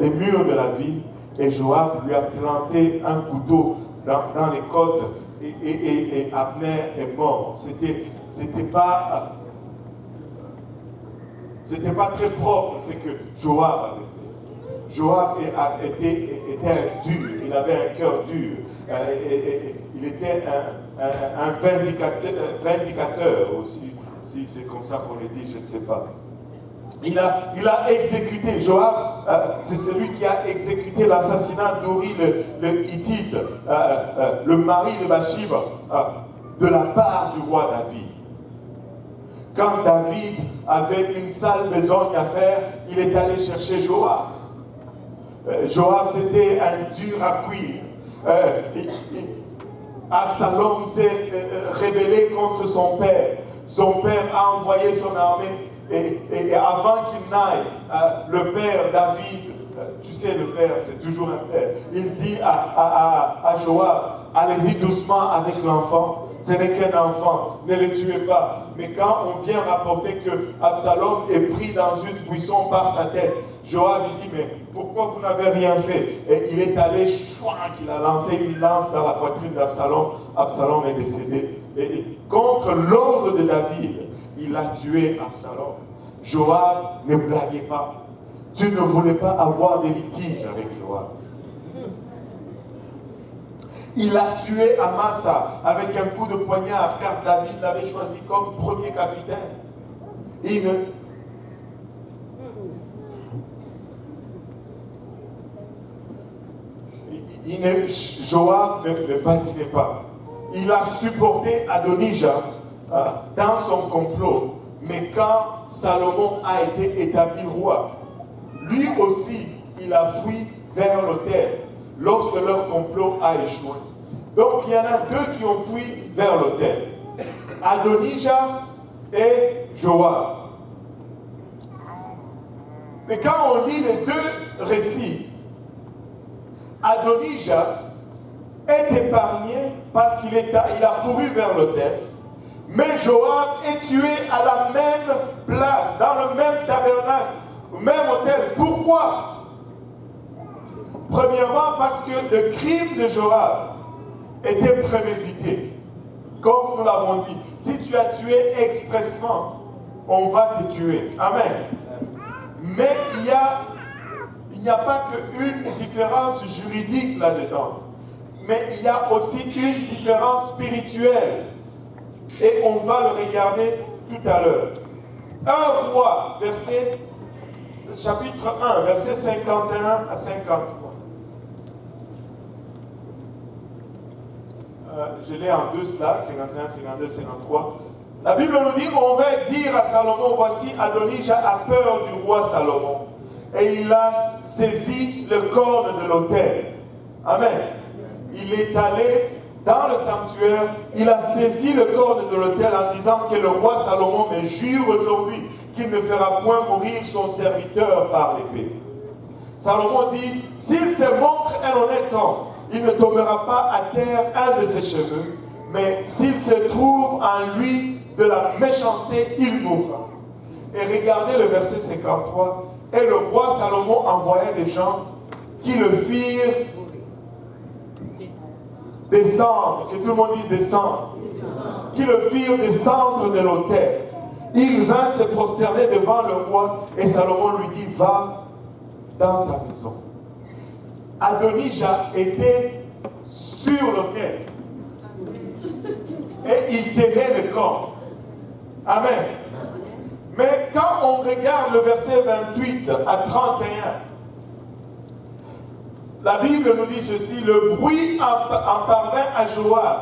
des murs de la ville, et Joab lui a planté un couteau dans les côtes, et Abner est mort. C'était pas très propre ce que Joab avait fait. Joab était un dur, il avait un cœur dur, il était un vindicateur aussi, si c'est comme ça qu'on le dit, je ne sais pas. Il a exécuté, Joab, c'est celui qui a exécuté l'assassinat d'Uri le Hittite, le mari de Bathsheba, de la part du roi David. Quand David avait une sale besogne à faire, il est allé chercher Joab. Joab, c'était un dur à cuire. Absalom s'est rébellé contre son père. Son père a envoyé son armée. Et avant qu'il n'aille, le père David tu sais, le père, c'est toujours un père. Il dit à Joab, allez-y doucement avec l'enfant. Ce n'est qu'un enfant, ne le tuez pas. Mais quand on vient rapporter que Absalom est pris dans une buisson par sa tête, Joab il dit, mais pourquoi vous n'avez rien fait? Et il est allé, il a lancé une lance dans la poitrine d'Absalom. Absalom est décédé. Et contre l'ordre de David, il a tué Absalom. Joab ne blaguait pas. Dieu ne voulait pas avoir des litiges avec Joab. Il a tué Amasa avec un coup de poignard, car David l'avait choisi comme premier capitaine. Joab ne badinait pas. Il a supporté Adonijah dans son complot. Mais quand Salomon a été établi roi, lui aussi, il a fui vers l'autel lorsque leur complot a échoué. Donc, il y en a deux qui ont fui vers l'autel. Adonijah et Joab. Mais quand on lit les deux récits, Adonijah est épargné parce qu'il a couru vers l'autel. Mais Joab est tué à la même place, dans le même tabernacle, au même autel. Pourquoi? Premièrement, parce que le crime de Joab était prémédité. Comme nous l'avons dit, si tu as tué expressement, on va te tuer. Amen. Mais il n'y a pas qu'une différence juridique là-dedans. Mais il y a aussi une différence spirituelle. Et on va le regarder tout à l'heure. 1 Roi, chapitre 1, verset 51 à 53. Je l'ai en deux slides, 51, 52, 53. La Bible nous dit, on va dire à Salomon, voici Adonijah a peur du roi Salomon. Et il a saisi le corps de l'autel. Amen. Il est allé dans le sanctuaire, il a saisi le corps de l'autel en disant que le roi Salomon me jure aujourd'hui qu'il ne fera point mourir son serviteur par l'épée. Salomon dit, s'il se montre un honnête homme, il ne tombera pas à terre un de ses cheveux, mais s'il se trouve en lui de la méchanceté, il mourra. Et regardez le verset 53. Et le roi Salomon envoya des gens qui le firent descendre, que tout le monde dise descendre, qui le firent descendre de l'autel. Il vint se prosterner devant le roi et Salomon lui dit, va dans ta maison. Adonijah était sur l'autel et il tenait le corps. Amen. Mais quand on regarde le verset 28 à 31, la Bible nous dit ceci, le bruit en parvint à Joab,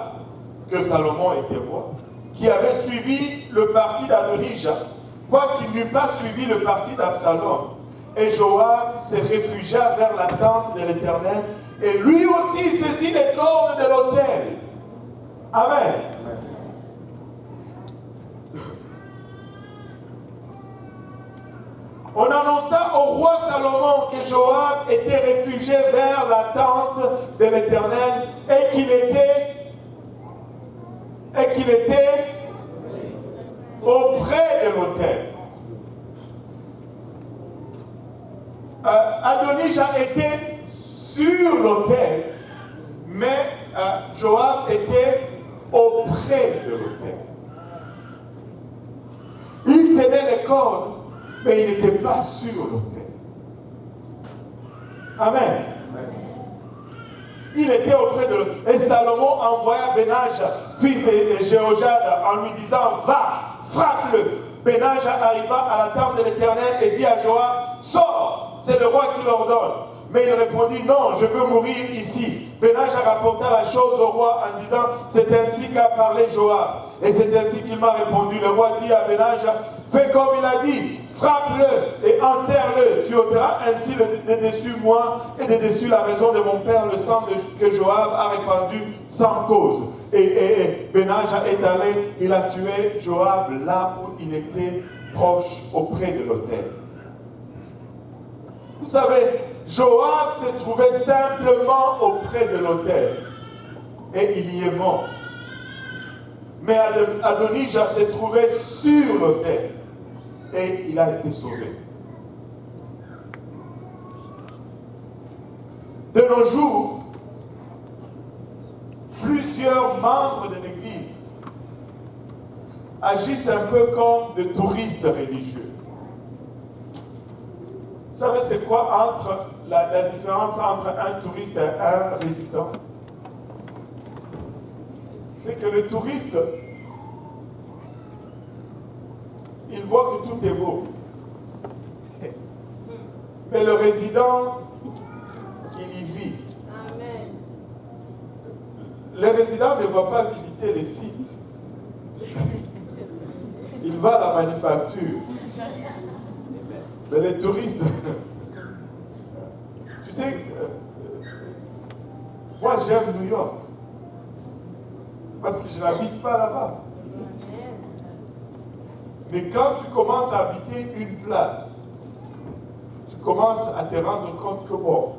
que Salomon était roi, qui avait suivi le parti d'Adonijah, quoiqu'il n'eût pas suivi le parti d'Absalom. Et Joab se réfugia vers la tente de l'Éternel, et lui aussi saisit les cordes de l'autel. Amen. On annonça au roi Salomon que Joab était réfugié vers la tente de l'Éternel et qu'il était auprès de l'autel. Adonijah était sur l'autel, mais Joab était auprès de l'autel. Il tenait les cordes, mais il n'était pas sur l'autel. Amen. Il était auprès de l'autel. Et Salomon envoya Benaja, fils de Jéhojada, en lui disant, va, frappe-le. Benaja arriva à la tente de l'Éternel et dit à Joab, sors, c'est le roi qui l'ordonne. Mais il répondit, non, je veux mourir ici. Benaja rapporta la chose au roi en disant, c'est ainsi qu'a parlé Joab. Et c'est ainsi qu'il m'a répondu. Le roi dit à Benaja, fais comme il a dit, frappe-le et enterre-le. Tu ôteras ainsi de dessus moi et de dessus la maison de mon père le sang que Joab a répandu sans cause. Et Benaja est allé, il a tué Joab là où il était proche, auprès de l'autel. Vous savez, Joab se trouvait simplement auprès de l'autel et il y est mort. Mais Adonijah s'est trouvé sur l'autel et il a été sauvé. De nos jours, plusieurs membres de l'Église agissent un peu comme des touristes religieux. Vous savez c'est quoi la différence entre un touriste et un résident? C'est que le touriste, il voit que tout est beau. Mais le résident, il y vit. Amen. Le résident ne va pas visiter les sites. Il va à la manufacture. Mais les touristes, tu sais, moi j'aime New York. Parce que je n'habite pas là-bas. Mais quand tu commences à habiter une place, tu commences à te rendre compte que bon,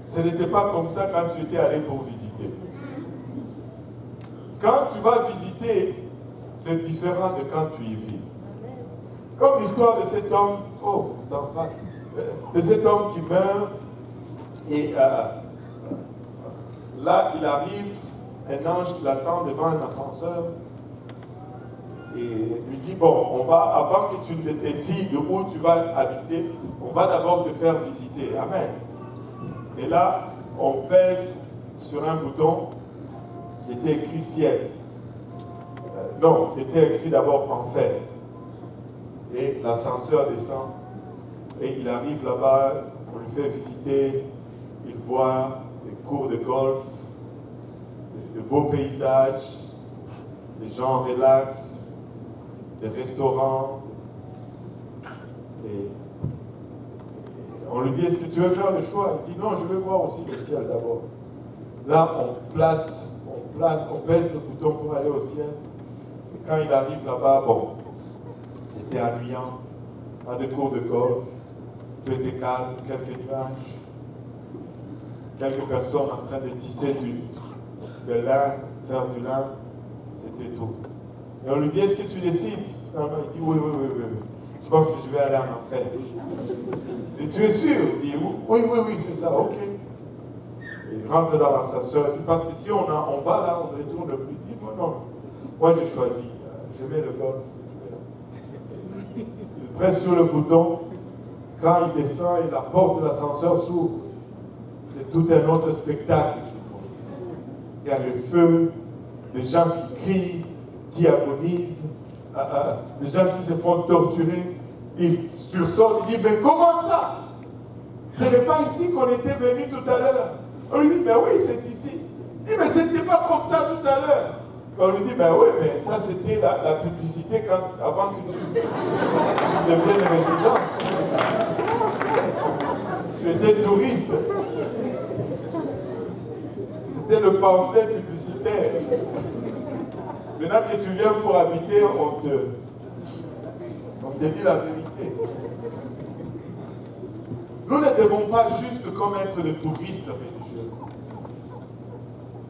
ce n'était pas comme ça quand tu étais allé pour visiter. Quand tu vas visiter, c'est différent de quand tu y vis. C'est comme l'histoire de cet homme, de cet homme qui meurt et là il arrive, un ange qui l'attend devant un ascenseur et lui dit bon, on va, avant que tu ne décides où tu vas habiter, on va d'abord te faire visiter. Amen. Et là, on pèse sur un bouton qui était écrit ciel. Non, qui était écrit d'abord enfer. Et l'ascenseur descend et il arrive là-bas, on lui fait visiter, il voit des cours de golf, de beaux paysages, des gens relax, des restaurants. Et on lui dit, est-ce que tu veux faire le choix? Il dit, non, je veux voir aussi le ciel d'abord. Là, on pèse le bouton pour aller au ciel. Et quand il arrive là-bas, bon, c'était ennuyant. Pas de cours de golf, tout était calme, quelques nuages, quelques personnes en train de tisser de lin, faire du lin, c'était tout. Et on lui dit, est-ce que tu décides? Finalement, il dit, oui. Je pense que je vais aller en enfer. Et tu es sûr? Il dit, oui, c'est ça, ok. Il rentre dans l'ascenseur, parce que si on va là, on ne retourne plus. Il dit, non, moi j'ai choisi, je mets le golf. Il presse sur le bouton, quand il descend et la porte de l'ascenseur s'ouvre, c'est tout un autre spectacle. Il y a le feu, des gens qui crient, qui agonisent, des gens qui se font torturer. Il sursaute, il dit, mais comment ça? Ce n'est pas ici qu'on était venu tout à l'heure. On lui dit, mais oui, c'est ici. Il dit, mais ce n'était pas comme ça tout à l'heure. On lui dit, mais oui, mais ça c'était la publicité avant que tu deviennes résident. Tu étais touriste. C'était le pamphlet publicitaire. Maintenant que tu viens pour habiter, on te dit la vérité. Nous ne devons pas juste comme être des touristes religieux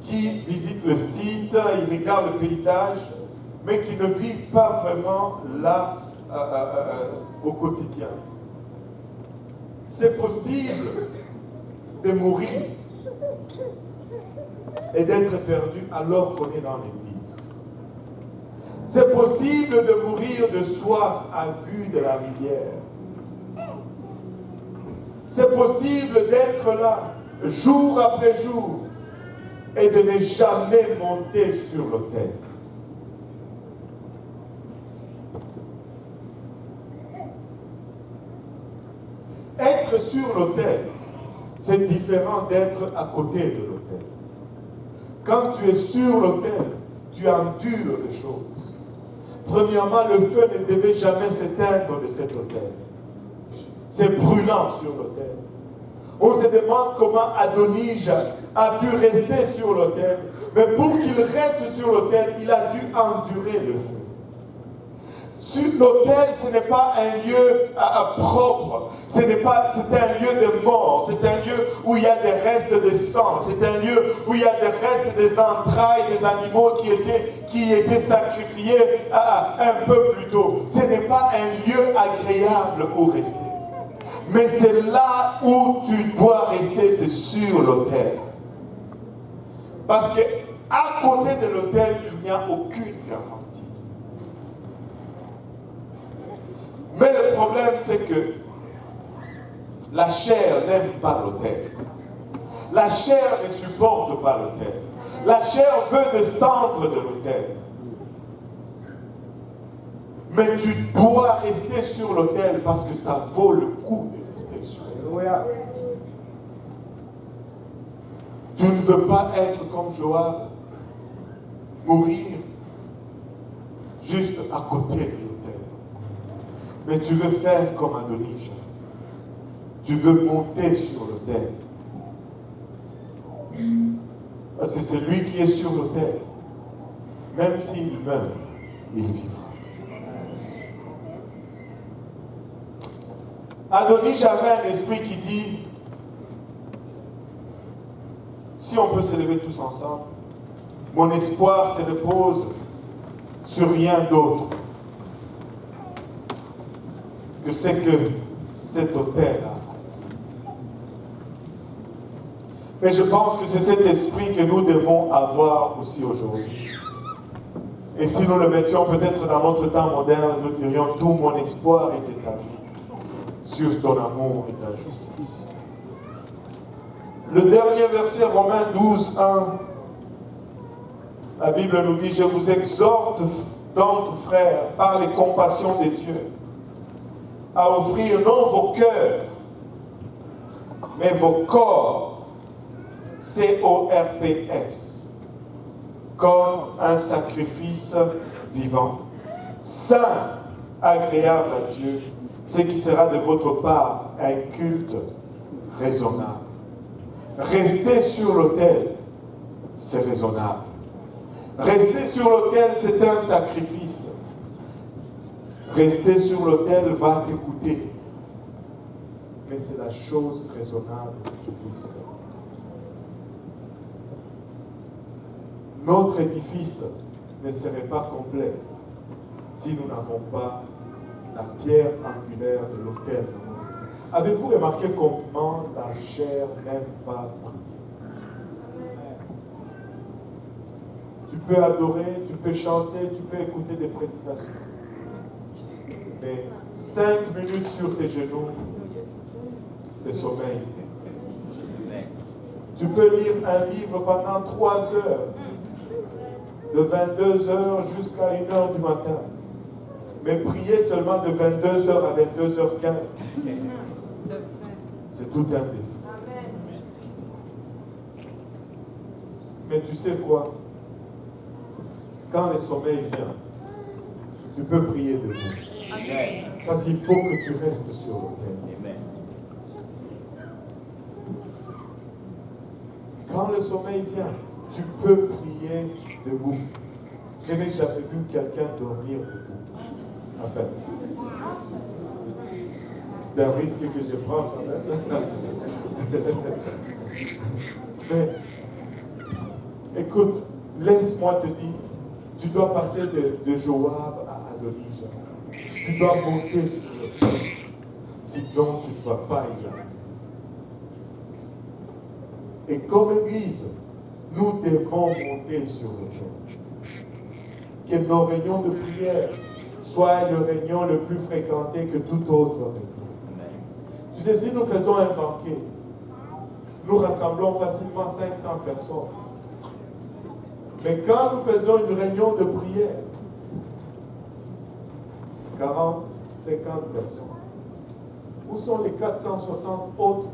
qui visitent le site, ils regardent le paysage, mais qui ne vivent pas vraiment là au quotidien. C'est possible de mourir et d'être perdu alors qu'on est dans l'église. C'est possible de mourir de soif à vue de la rivière. C'est possible d'être là, jour après jour, et de ne jamais monter sur l'autel. Être sur l'autel, c'est différent d'être à côté de l'autel. Quand tu es sur l'autel, tu endures les choses. Premièrement, le feu ne devait jamais s'éteindre de cet autel. C'est brûlant sur l'autel. On se demande comment Adonijah a pu rester sur l'autel. Mais pour qu'il reste sur l'autel, il a dû endurer le feu. Sur l'autel, ce n'est pas un lieu propre. C'est un lieu de mort. C'est un lieu où il y a des restes de sang. C'est un lieu où il y a des restes des entrailles des animaux qui étaient sacrifiés un peu plus tôt. Ce n'est pas un lieu agréable où rester. Mais c'est là où tu dois rester, c'est sur l'autel. Parce qu'à côté de l'autel, il n'y a aucune garantie. Mais le problème, c'est que la chair n'aime pas l'autel. La chair ne supporte pas l'autel. La chair veut descendre de l'autel. Mais tu dois rester sur l'autel parce que ça vaut le coup de rester sur l'autel. Tu ne veux pas être comme Joab, mourir juste à côté de l'autel. Mais tu veux faire comme Adonijah. Tu veux monter sur l'autel. Parce que c'est lui qui est sur l'autel. Même s'il meurt, il vivra. Adonijah avait un esprit qui dit, si on peut se lever tous ensemble, mon espoir se repose sur rien d'autre que c'est que cet autel-là. Mais je pense que c'est cet esprit que nous devons avoir aussi aujourd'hui. Et si nous le mettions peut-être dans notre temps moderne, nous dirions, tout mon espoir est établi sur ton amour et ta justice. Le dernier verset, Romains 12, 1, la Bible nous dit, je vous exhorte, donc frères, par les compassions de Dieu, à offrir non vos cœurs, mais vos corps, C-O-R-P-S, comme un sacrifice vivant, saint, agréable à Dieu, ce qui sera de votre part un culte raisonnable. Rester sur l'autel, c'est raisonnable. Rester sur l'autel, c'est un sacrifice. Rester sur l'autel va t'écouter. Mais c'est la chose raisonnable que tu puisses faire. Notre édifice ne serait pas complet si nous n'avons pas la pierre angulaire de l'autel. Avez-vous remarqué comment la chair n'aime pas prier? Tu peux adorer, tu peux chanter, tu peux écouter des prédications. Mais 5 minutes sur tes genoux, le sommeil. Tu peux lire un livre pendant 3 heures, de 22 heures jusqu'à 1 heure du matin. Mais prier seulement de 22 heures à 22h15, c'est tout un défi. Mais tu sais quoi? Quand le sommeil vient, tu peux prier debout. Parce qu'il faut que tu restes sur l'autel. Quand le sommeil vient, tu peux prier debout. Je n'ai jamais vu quelqu'un dormir debout. Enfin, c'est un risque que je prends quand même. Mais, écoute, laisse-moi te dire, tu dois passer de Joab à Adonijah. Tu dois monter sur le pont. Sinon, tu ne vas pas y aller. Et comme Église, nous devons monter sur le pont. Que nos réunions de prière soient le réunion le plus fréquenté que tout autre réunion. Tu sais, si nous faisons un banquet, nous rassemblons facilement 500 personnes. Mais quand nous faisons une réunion de prière, 40, 50 personnes. Où sont les 460 autres?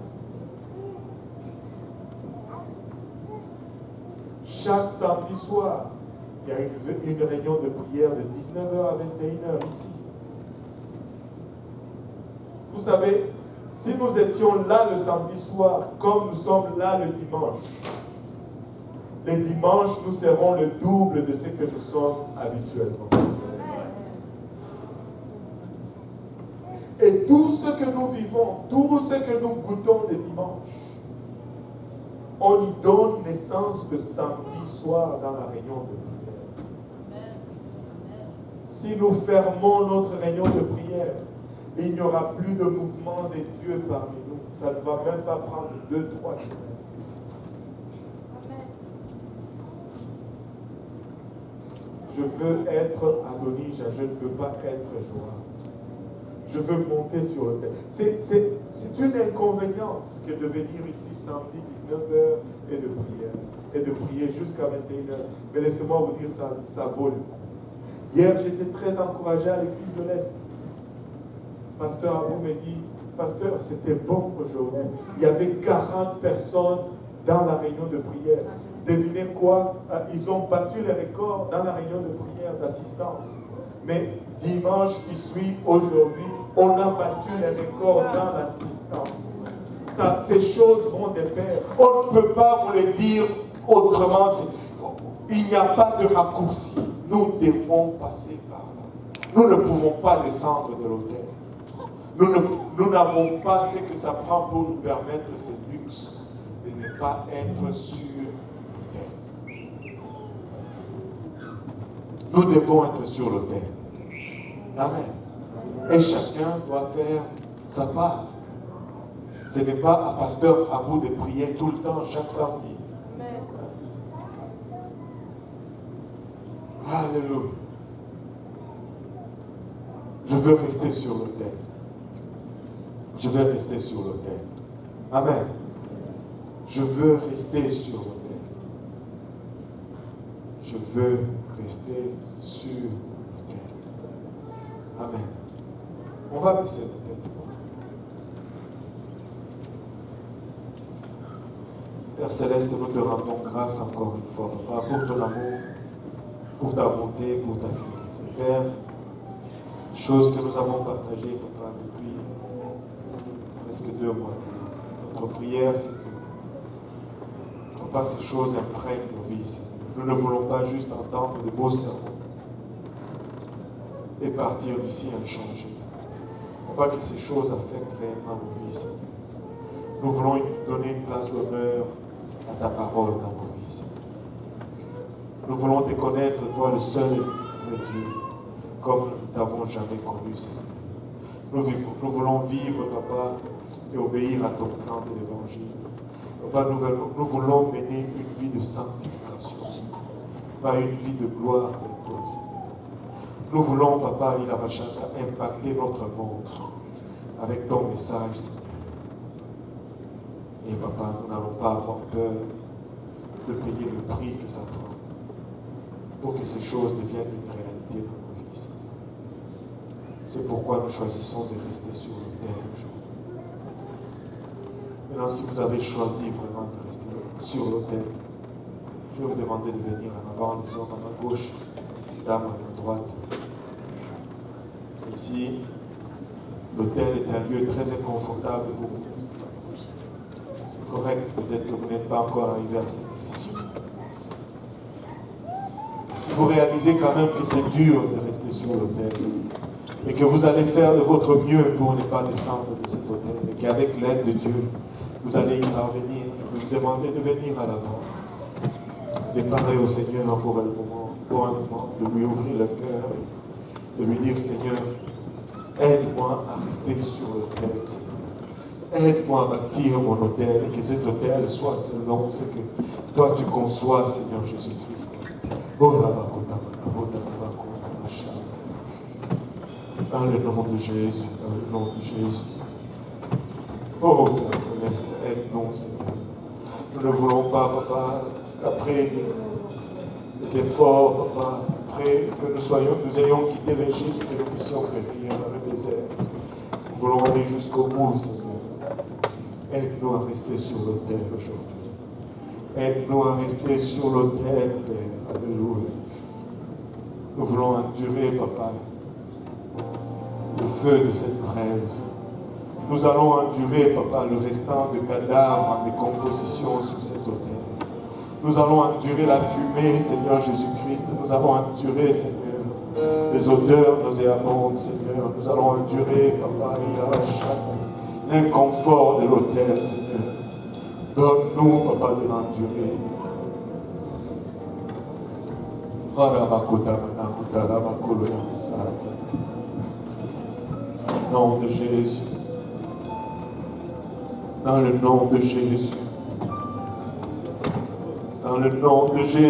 Chaque samedi soir, il y a une réunion de prière de 19h à 21h ici. Vous savez, si nous étions là le samedi soir, comme nous sommes là le dimanche, les dimanches, nous serons le double de ce que nous sommes habituellement. Et tout ce que nous vivons, tout ce que nous goûtons le dimanche, on y donne naissance le samedi soir dans la réunion de prière. Si nous fermons notre réunion de prière, il n'y aura plus de mouvement de Dieu parmi nous. Ça ne va même pas prendre 2-3 semaines. Je veux être Adonija, je ne veux pas être Joab. Je veux monter sur le terrain. C'est une inconvénience que de venir ici samedi 19h et de prière. Et de prier jusqu'à 21h. Mais laissez-moi vous dire, ça vole. Hier, j'étais très encouragé à l'église de l'Est. Pasteur Abou me dit, pasteur, c'était bon aujourd'hui. Il y avait 40 personnes dans la réunion de prière. Devinez quoi? Ils ont battu les records dans la réunion de prière d'assistance. Mais dimanche qui suit aujourd'hui, on a battu les records dans l'assistance. Ces choses vont de pair. On ne peut pas vous le dire autrement. Il n'y a pas de raccourci. Nous devons passer par là. Nous ne pouvons pas descendre de l'autel. Nous n'avons pas ce que ça prend pour nous permettre ce luxe de ne pas être sur l'autel. Nous devons être sur l'autel. Amen. Et chacun doit faire sa part. Ce n'est pas à pasteur Abou de prier tout le temps, chaque samedi. Alléluia. Je veux rester sur l'autel. Je veux rester sur l'autel. Amen. Je veux rester sur l'autel. Je veux rester sur l'autel. Amen. On va baisser la tête. Père Céleste, nous te rendons grâce encore une fois, Papa, pour ton amour, pour ta bonté, pour ta fidélité. Père, chose que nous avons partagées, Papa, depuis presque 2 mois. Notre prière, c'est que, Papa, ces choses imprègnent nos vies. Nous ne voulons pas juste entendre de beaux sermons et partir d'ici inchangés. Pas que ces choses affectent réellement nos vies. Nous voulons donner une place d'honneur à ta parole dans nos vies. Nous voulons te connaître, toi le seul le Dieu, comme nous ne t'avons jamais connu, Seigneur. Nous voulons vivre, Papa, et obéir à ton plan de l'évangile. Papa, nous voulons mener une vie de sanctification, pas une vie de gloire avec toi, Seigneur. Nous voulons, Papa, il a impacter notre monde avec ton message, Seigneur. Et Papa, nous n'allons pas avoir peur de payer le prix que ça prend pour que ces choses deviennent une réalité dans nos vies, Seigneur. C'est pourquoi nous choisissons de rester sur le terre aujourd'hui. Maintenant, si vous avez choisi vraiment de rester sur l'autel, je vais vous demander de venir en avant, les hommes à ma gauche, les dames à ma droite. Ici, l'autel est un lieu très inconfortable pour vous. C'est correct, peut-être que vous n'êtes pas encore arrivé à cette décision. Si vous réalisez quand même que c'est dur de rester sur l'autel, et que vous allez faire de votre mieux pour ne pas descendre de cet autel, et qu'avec l'aide de Dieu, vous allez y parvenir, je vais vous demander de venir à l'avant, de parler au Seigneur pour un moment, de lui ouvrir le cœur, de lui dire, Seigneur, aide-moi à rester sur l'autel, Seigneur. Aide-moi à bâtir mon autel et que cet autel soit selon ce que toi tu conçois, Seigneur Jésus-Christ. Dans le nom de Jésus, dans le nom de Jésus. Oh, Père Céleste, aide-nous, Seigneur. Nous ne voulons pas, Papa, qu'après les efforts, Papa, après que nous ayons quitté l'Égypte et que nous puissions périr dans le désert. Nous voulons aller jusqu'au bout, Seigneur. Aide-nous à rester sur l'autel aujourd'hui. Aide-nous à rester sur l'autel, Père. Alléluia. Nous voulons endurer, Papa, le feu de cette braise. Nous allons endurer, Papa, le restant de cadavres en décomposition sur cet autel. Nous allons endurer la fumée, Seigneur Jésus-Christ. Nous allons endurer, Seigneur, les odeurs nauséabondes, Seigneur. Nous allons endurer, Papa, l'inconfort de l'autel, Seigneur. Donne-nous, Papa, de l'endurer. Dans le nom de Jésus. Dans le nom de Jésus. Dans le nom de Jésus.